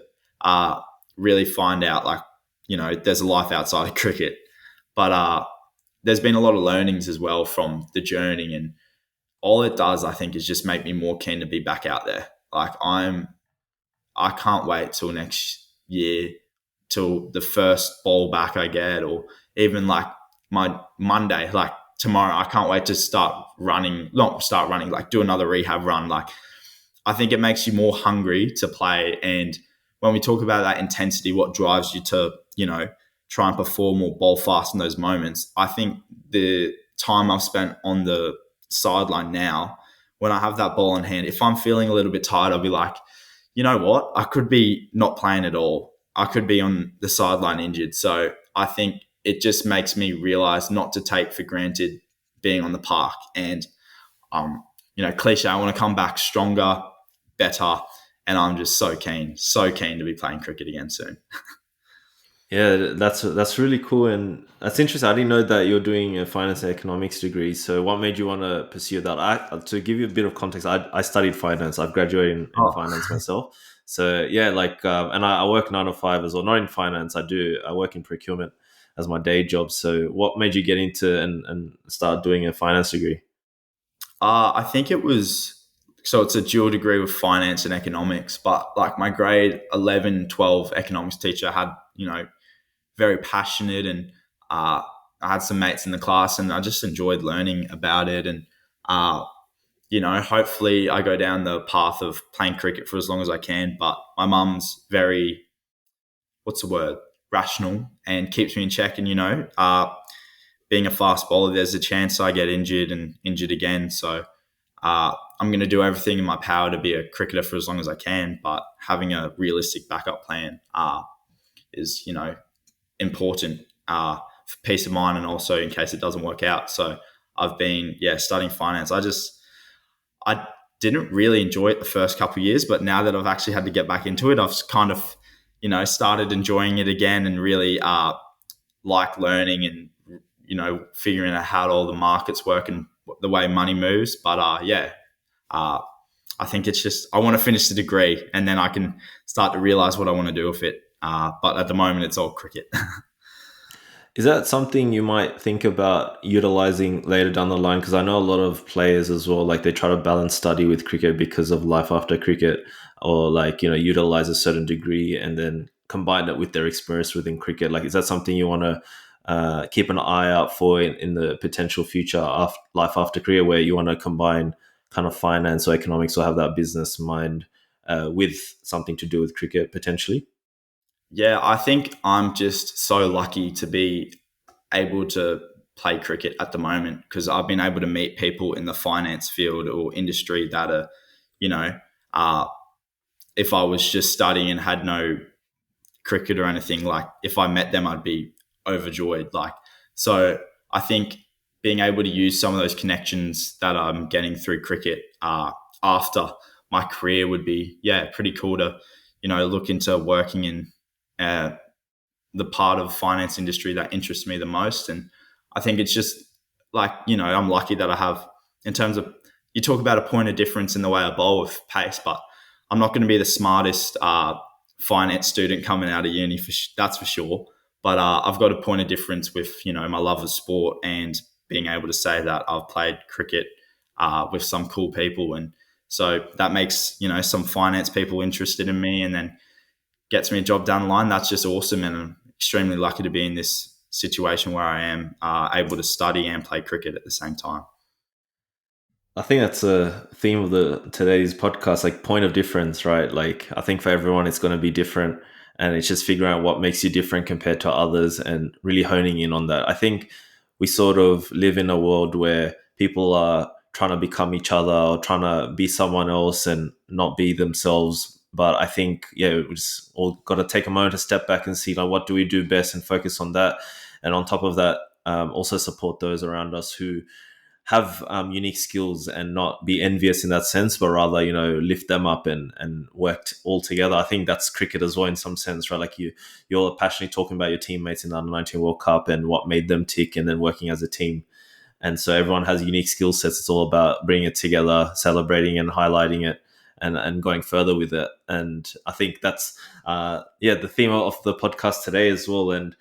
really find out like there's a life outside of cricket, but there's been a lot of learnings as well from the journey, and all it does I think is just make me more keen to be back out there. Like I can't wait till next year, till the first ball back I get, or even like my Monday, like tomorrow. I can't wait to like do another rehab run. Like I think it makes you more hungry to play. And when we talk about that intensity, what drives you to, try and perform or bowl fast in those moments, I think the time I've spent on the sideline now, when I have that ball in hand, if I'm feeling a little bit tired, I'll be like, you know what? I could be not playing at all. I could be on the sideline injured. So I think it just makes me realize not to take for granted being on the park. And, cliche, I want to come back stronger, better. And I'm just so keen to be playing cricket again soon. Yeah, that's really cool, and that's interesting. I didn't know that you're doing a finance and economics degree. So, what made you want to pursue that? To give you a bit of context, I studied finance. I've graduated in Oh. finance myself. So, yeah, like, and I work 9 to 5 as well. Not in finance. I work in procurement as my day job. So, what made you get into and start doing a finance degree? I think it was, so it's a dual degree with finance and economics, but like my grade 11, 12 economics teacher had, very passionate, and I had some mates in the class, and I just enjoyed learning about it. And hopefully I go down the path of playing cricket for as long as I can. But my mum's very, what's the word, rational and keeps me in check. And, being a fast bowler, there's a chance I get injured and injured again. So I'm going to do everything in my power to be a cricketer for as long as I can. But having a realistic backup plan is, important for peace of mind and also in case it doesn't work out. So I've been, studying finance. I didn't really enjoy it the first couple of years, but now that I've actually had to get back into it, I've kind of, started enjoying it again and really like learning and, figuring out how all the markets work and the way money moves. But I think it's just, I want to finish the degree and then I can start to realize what I want to do with it. But at the moment, it's all cricket. Is that something you might think about utilizing later down the line? Because I know a lot of players as well, like they try to balance study with cricket because of life after cricket, or like, utilize a certain degree and then combine it with their experience within cricket. Like, is that something you want to keep an eye out for in the potential future of life after cricket, where you want to combine kind of finance or economics or have that business mind with something to do with cricket potentially? Yeah, I think I'm just so lucky to be able to play cricket at the moment because I've been able to meet people in the finance field or industry that are, you know, uh, if I was just studying and had no cricket or anything, like if I met them, I'd be overjoyed. So I think being able to use some of those connections that I'm getting through cricket after my career would be, pretty cool to, look into working in uh, the part of finance industry that interests me the most. And I think it's just like, I'm lucky that I have, in terms of, you talk about a point of difference in the way I bowl with pace, but I'm not going to be the smartest finance student coming out of uni, that's for sure. But I've got a point of difference with, my love of sport and being able to say that I've played cricket with some cool people. And so that makes, some finance people interested in me and then gets me a job down the line. That's just awesome. And I'm extremely lucky to be in this situation where I am able to study and play cricket at the same time. I think that's a theme of the today's podcast, like point of difference, right? Like I think for everyone it's going to be different, and it's just figuring out what makes you different compared to others and really honing in on that. I think we sort of live in a world where people are trying to become each other or trying to be someone else and not be themselves. But I think, we just all got to take a moment to step back and see, like, what do we do best and focus on that. And on top of that, also support those around us who have unique skills and not be envious in that sense, but rather, lift them up and work all together. I think that's cricket as well in some sense, right? Like you're passionately talking about your teammates in the U19 World Cup and what made them tick and then working as a team. And so everyone has unique skill sets. It's all about bringing it together, celebrating and highlighting it and going further with it. And I think that's, the theme of the podcast today as well. And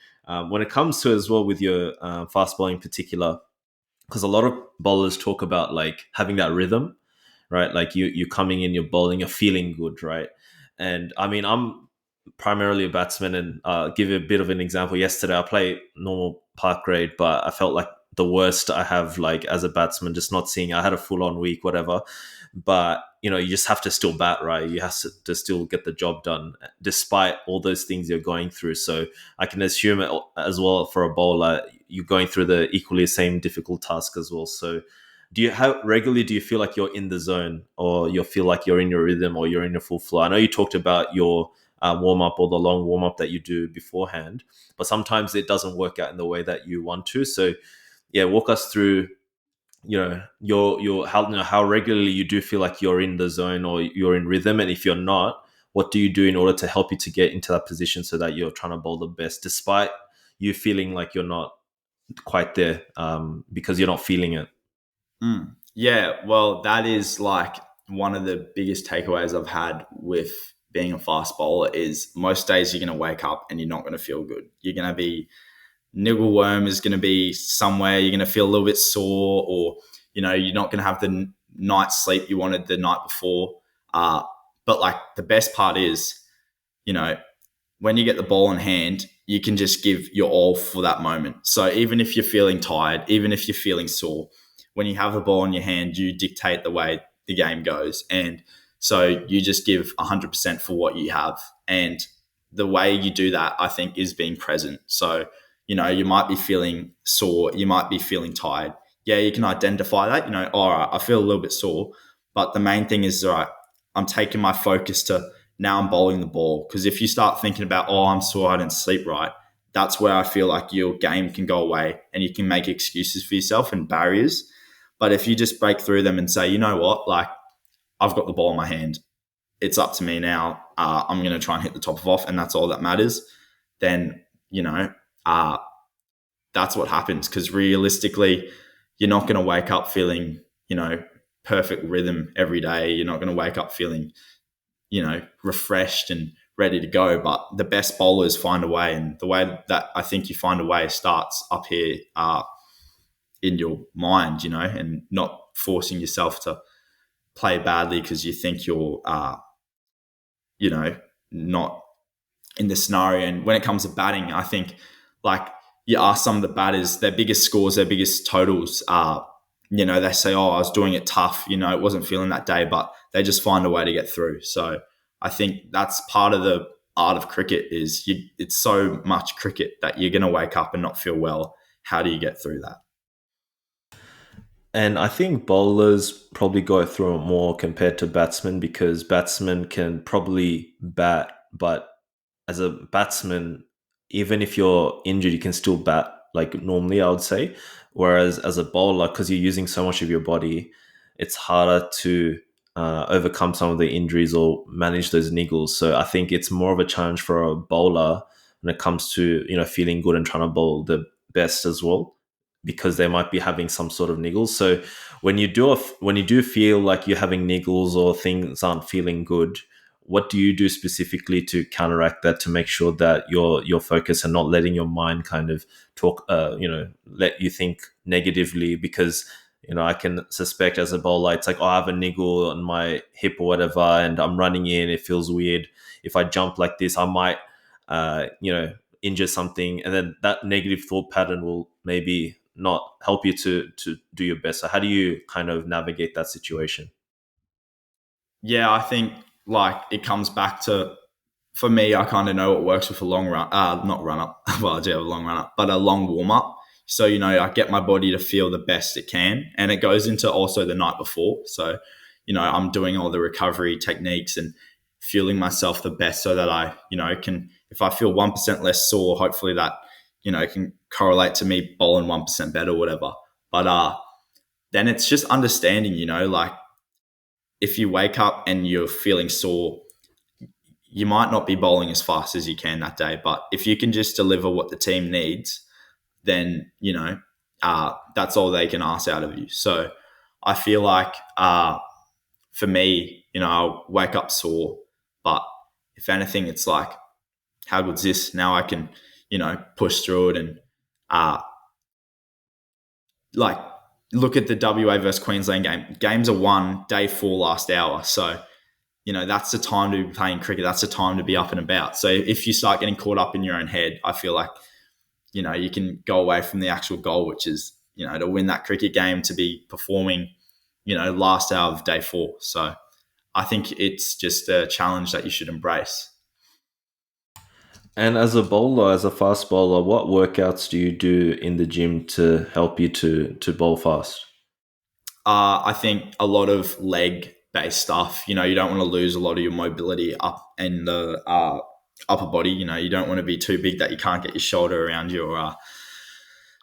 when it comes to as well with your fast bowling in particular, because a lot of bowlers talk about like having that rhythm, right? Like you're coming in, you're bowling, you're feeling good, right? And I mean, I'm primarily a batsman, and give you a bit of an example. Yesterday, I played normal park grade, but I felt like the worst I have, like as a batsman, just not seeing. I had a full on week, whatever, but you just have to still bat, right? You have to still get the job done, despite all those things you're going through. So I can assume it as well for a bowler, you're going through the equally same difficult task as well. So how regularly do you feel like you're in the zone, or you feel like you're in your rhythm, or you're in your full flow? I know you talked about your warm up or the long warm up that you do beforehand, but sometimes it doesn't work out in the way that you want to. So walk us through your how regularly you do feel like you're in the zone or you're in rhythm, and if you're not, what do you do in order to help you to get into that position so that you're trying to bowl the best despite you feeling like you're not quite there, because you're not feeling it. Yeah, well, that is like one of the biggest takeaways I've had with being a fast bowler is most days you're going to wake up and you're not going to feel good. You're going to be, niggle worm is going to be somewhere, you're going to feel a little bit sore, or, you're not going to have the night's sleep you wanted the night before. But like the best part is, when you get the ball in hand, you can just give your all for that moment. So even if you're feeling tired, even if you're feeling sore, when you have the ball in your hand, you dictate the way the game goes. And so you just give 100% for what you have. And the way you do that, I think, is being present. So, you might be feeling sore, you might be feeling tired. Yeah, you can identify that, all right, I feel a little bit sore. But the main thing is, all right, I'm taking my focus to now I'm bowling the ball. Because if you start thinking about, oh, I'm sore, I didn't sleep right, that's where I feel like your game can go away and you can make excuses for yourself and barriers. But if you just break through them and say, you know what, like, I've got the ball in my hand, it's up to me now. I'm going to try and hit the top of off, and that's all that matters. Then, that's what happens. Because realistically, you're not going to wake up feeling, perfect rhythm every day. You're not going to wake up feeling, refreshed and ready to go. But the best bowlers find a way, and the way that I think you find a way starts up here in your mind, and not forcing yourself to play badly because you think you're, not in the scenario. And when it comes to batting, I think, like, you ask some of the batters, their biggest scores, their biggest totals are, they say, oh, I was doing it tough, it wasn't feeling that day, but they just find a way to get through. So I think that's part of the art of cricket is it's so much cricket that you're going to wake up and not feel well. How do you get through that? And I think bowlers probably go through it more compared to batsmen because batsmen can probably bat, but as a batsman, even if you're injured, you can still bat like normally, I would say. Whereas as a bowler, because you're using so much of your body, it's harder to overcome some of the injuries or manage those niggles. So I think it's more of a challenge for a bowler when it comes to feeling good and trying to bowl the best as well, because they might be having some sort of niggles. So when you do feel like you're having niggles or things aren't feeling good, what do you do specifically to counteract that, to make sure that you're focused and not letting your mind kind of talk, let you think negatively? Because I can suspect as a bowler, it's like, oh, I have a niggle on my hip or whatever, and I'm running in, it feels weird. If I jump like this, I might, injure something, and then that negative thought pattern will maybe not help you to do your best. So how do you kind of navigate that situation? Yeah, I think, like, it comes back to, for me, I kind of know what works with a long run, not run up. Well, I do have a long run up, but a long warm up. So, I get my body to feel the best it can. And it goes into also the night before. So, I'm doing all the recovery techniques and fueling myself the best so that I, can, if I feel 1% less sore, hopefully that, can correlate to me bowling 1% better or whatever. But then it's just understanding, like, if you wake up and you're feeling sore, you might not be bowling as fast as you can that day. But if you can just deliver what the team needs, then, that's all they can ask out of you. So I feel like for me, I'll wake up sore. But if anything, it's like, how good's this? Now I can, push through it and like, look at the WA versus Queensland game. Games are won day 4 last hour. So, that's the time to be playing cricket. That's the time to be up and about. So if you start getting caught up in your own head, I feel like, you can go away from the actual goal, which is, to win that cricket game, to be performing, last hour of day 4. So I think it's just a challenge that you should embrace. And as a bowler, as a fast bowler, what workouts do you do in the gym to help you to bowl fast? I think a lot of leg based stuff. You don't want to lose a lot of your mobility up in the upper body. You don't want to be too big that you can't get your shoulder around your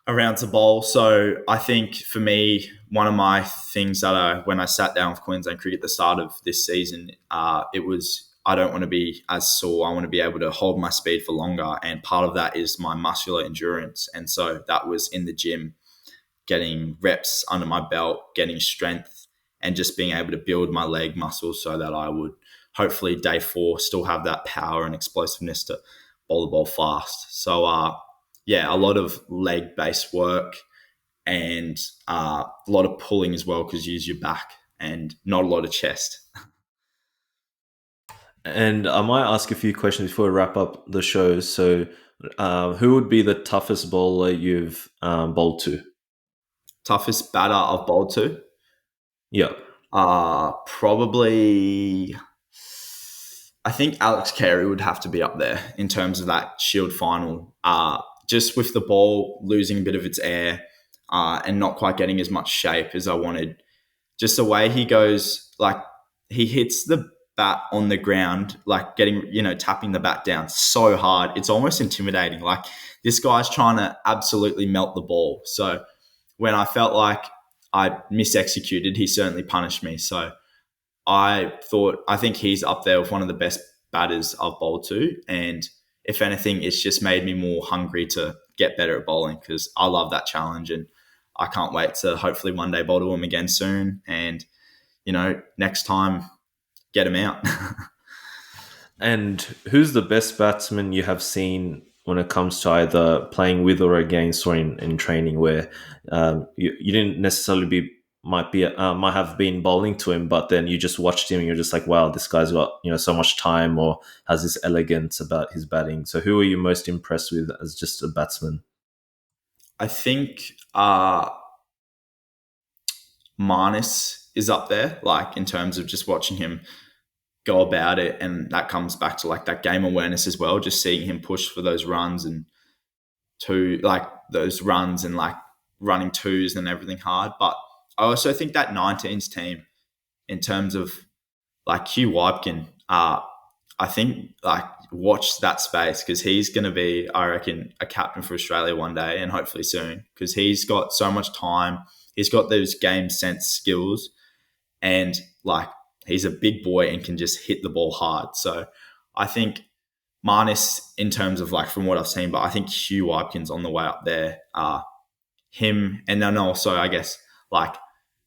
around to bowl. So I think for me, one of my things that when I sat down with Queensland Cricket at the start of this season, it was, I don't want to be as sore. I want to be able to hold my speed for longer. And part of that is my muscular endurance. And so that was in the gym, getting reps under my belt, getting strength, and just being able to build my leg muscles so that I would hopefully day 4 still have that power and explosiveness to bowl the ball fast. So, yeah, a lot of leg-based work and a lot of pulling as well, because you use your back, and not a lot of chest. And I might ask a few questions before we wrap up the show. So, who would be the toughest bowler you've bowled to? toughest batter I've bowled to. Yeah. Probably, I think Alex Carey would have to be up there in terms of that Shield final. Just with the ball losing a bit of its air and not quite getting as much shape as I wanted. Just the way he goes, like he hits the bat on the ground, like tapping the bat down so hard. It's almost intimidating. Like this guy's trying to absolutely melt the ball. So when I felt like I misexecuted, he certainly punished me. So I think he's up there with one of the best batters I've bowled to. And if anything, it's just made me more hungry to get better at bowling because I love that challenge and I can't wait to hopefully one day bowl to him again soon. And, next time, get him out. And who's the best batsman you have seen when it comes to either playing with or against or in training where you didn't necessarily might have been bowling to him, but then you just watched him and you're just like, wow, this guy's got so much time or has this elegance about his batting. So who are you most impressed with as just a batsman? I think Marnus is up there, like in terms of just watching him go about it, and that comes back to like that game awareness as well. Just seeing him push for those runs and like running twos and everything hard. But I also think that 19s team, in terms of like Hugh Weibgen, I think like watch that space because he's going to be, I reckon, a captain for Australia one day and hopefully soon because he's got so much time. He's got those game sense skills and like he's a big boy and can just hit the ball hard. So I think Marnus in terms of like from what I've seen, but I think Hugh Weibgen's on the way up there. Him and then also I guess like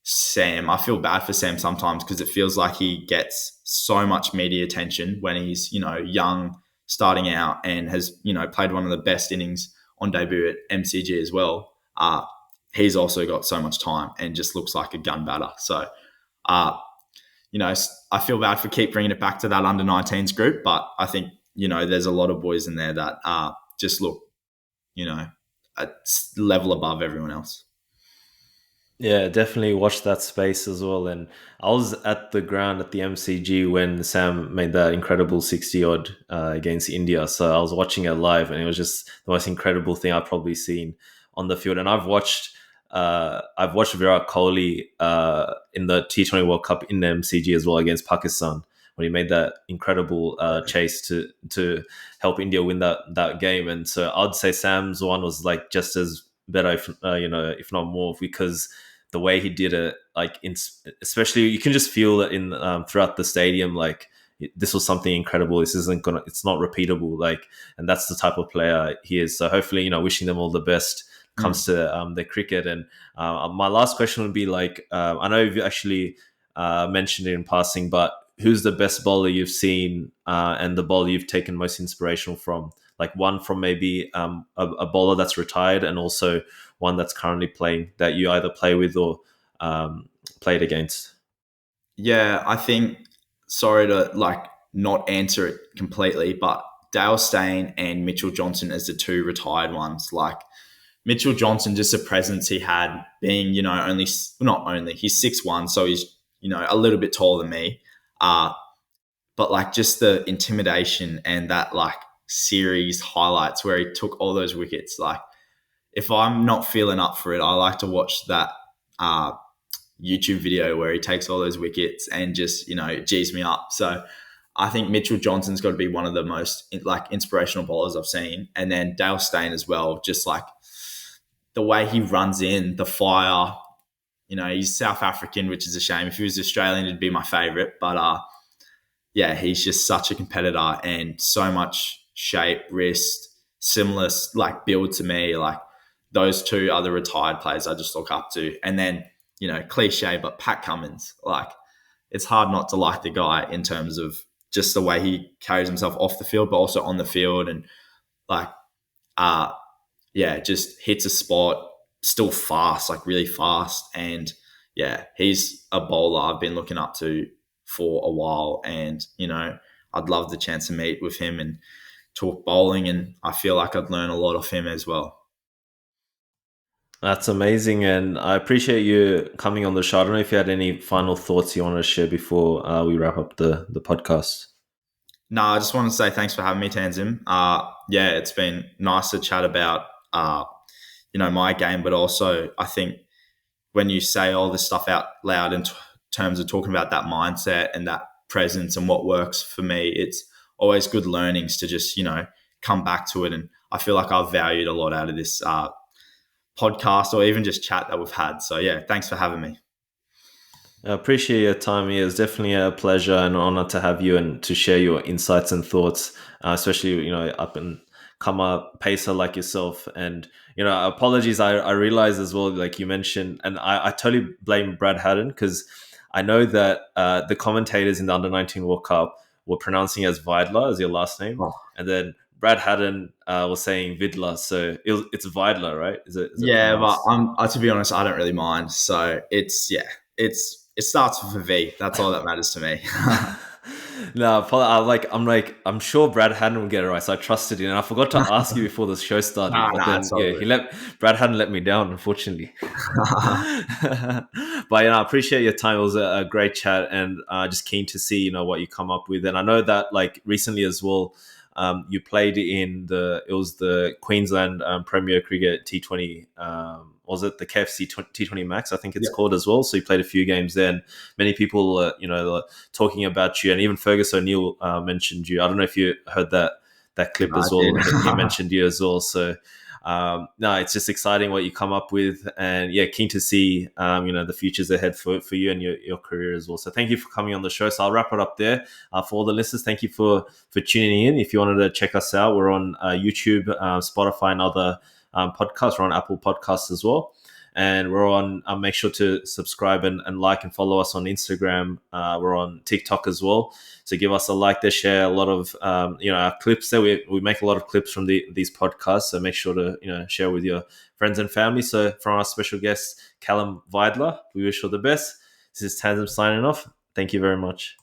Sam. I feel bad for Sam sometimes because it feels like he gets so much media attention when he's, young, starting out and has, played one of the best innings on debut at MCG as well. He's also got so much time and just looks like a gun batter. So, I feel bad for keep bringing it back to that under 19s group, but I think, there's a lot of boys in there that just look, a level above everyone else. Yeah, definitely watch that space as well. And I was at the ground at the MCG when Sam made that incredible 60 odd against India. So I was watching it live and it was just the most incredible thing I've probably seen on the field. And I've watched Virat Kohli in the T20 World Cup in the MCG as well against Pakistan when he made that incredible chase to help India win that game. And so I'd say Sam's one was like just as better, if not more, because the way he did it, like especially you can just feel it in throughout the stadium, like this was something incredible. It's not repeatable, like, and that's the type of player he is. So hopefully, wishing them all the best comes to their cricket. And my last question would be like, I know you've actually mentioned it in passing, but who's the best bowler you've seen and the bowler you've taken most inspirational from? Like one from maybe a bowler that's retired and also one that's currently playing that you either play with or played against. Yeah, I think, sorry to like not answer it completely, but Dale Steyn and Mitchell Johnson as the two retired ones. Like Mitchell Johnson, just the presence he had being, he's 6'1", so he's, a little bit taller than me. But like just the intimidation and that like series highlights where he took all those wickets. Like if I'm not feeling up for it, I like to watch that YouTube video where he takes all those wickets and just, G's me up. So I think Mitchell Johnson's got to be one of the most like inspirational bowlers I've seen. And then Dale Steyn as well, just like the way he runs in, the fire. He's South African, which is a shame. If he was Australian, it'd be my favourite. But yeah, he's just such a competitor and so much shape, wrist, similar like build to me. Like those two other retired players I just look up to. And then, cliche, but Pat Cummins, like it's hard not to like the guy in terms of just the way he carries himself off the field, but also on the field. And like, just hits a spot, still fast, like really fast. And yeah, he's a bowler I've been looking up to for a while. And, I'd love the chance to meet with him and talk bowling. And I feel like I'd learn a lot of him as well. That's amazing, and I appreciate you coming on the show. I don't know if you had any final thoughts you want to share before we wrap up the podcast. No, I just want to say thanks for having me, Tanzim. Yeah, it's been nice to chat about, my game, but also I think when you say all this stuff out loud in terms of talking about that mindset and that presence and what works for me, it's always good learnings to just, come back to it. And I feel like I've valued a lot out of this podcast or even just chat that we've had. So, yeah, thanks for having me. I appreciate your time. It was definitely a pleasure and an honor to have you and to share your insights and thoughts, especially up and come up pacer like yourself. And apologies. I realize as well, like you mentioned, and I totally blame Brad Haddon because I know that the commentators in the Under-19 World Cup were pronouncing as Vidler as your last name, Oh. and then Brad Haddon was saying Vidler, so it's Vidler, right? Is it Yeah, but pronounced? to be honest, I don't really mind. So it starts with a V. That's all that matters to me. No, I'm sure Brad Haddon will get it right. So I trusted you, and I forgot to ask you before the show started. Nah, But nah, then, it's all yeah, good. Brad Haddon let me down, unfortunately. But I appreciate your time. It was a great chat, and just keen to see what you come up with. And I know that like recently as well, you played in the Queensland Premier Cricket T20. Was it the KFC T20 Max? I think it's Yeah, called as well. So you played a few games there, and many people, talking about you, and even Fergus O'Neill mentioned you. I don't know if you heard that clip I as well. did. He mentioned you as well. So no, it's just exciting what you come up with, and yeah, keen to see the futures ahead for you and your career as well. So thank you for coming on the show. So I'll wrap it up there. For all the listeners, thank you for tuning in. If you wanted to check us out, we're on YouTube, Spotify, and other podcasts. We're on Apple Podcasts as well. And we're on, make sure to subscribe and like and follow us on Instagram. We're on TikTok as well. So give us a like there, share a lot of, our clips there. We make a lot of clips from these podcasts. So make sure to, share with your friends and family. So from our special guest, Callum Vidler, we wish you all the best. This is Tandem signing off. Thank you very much.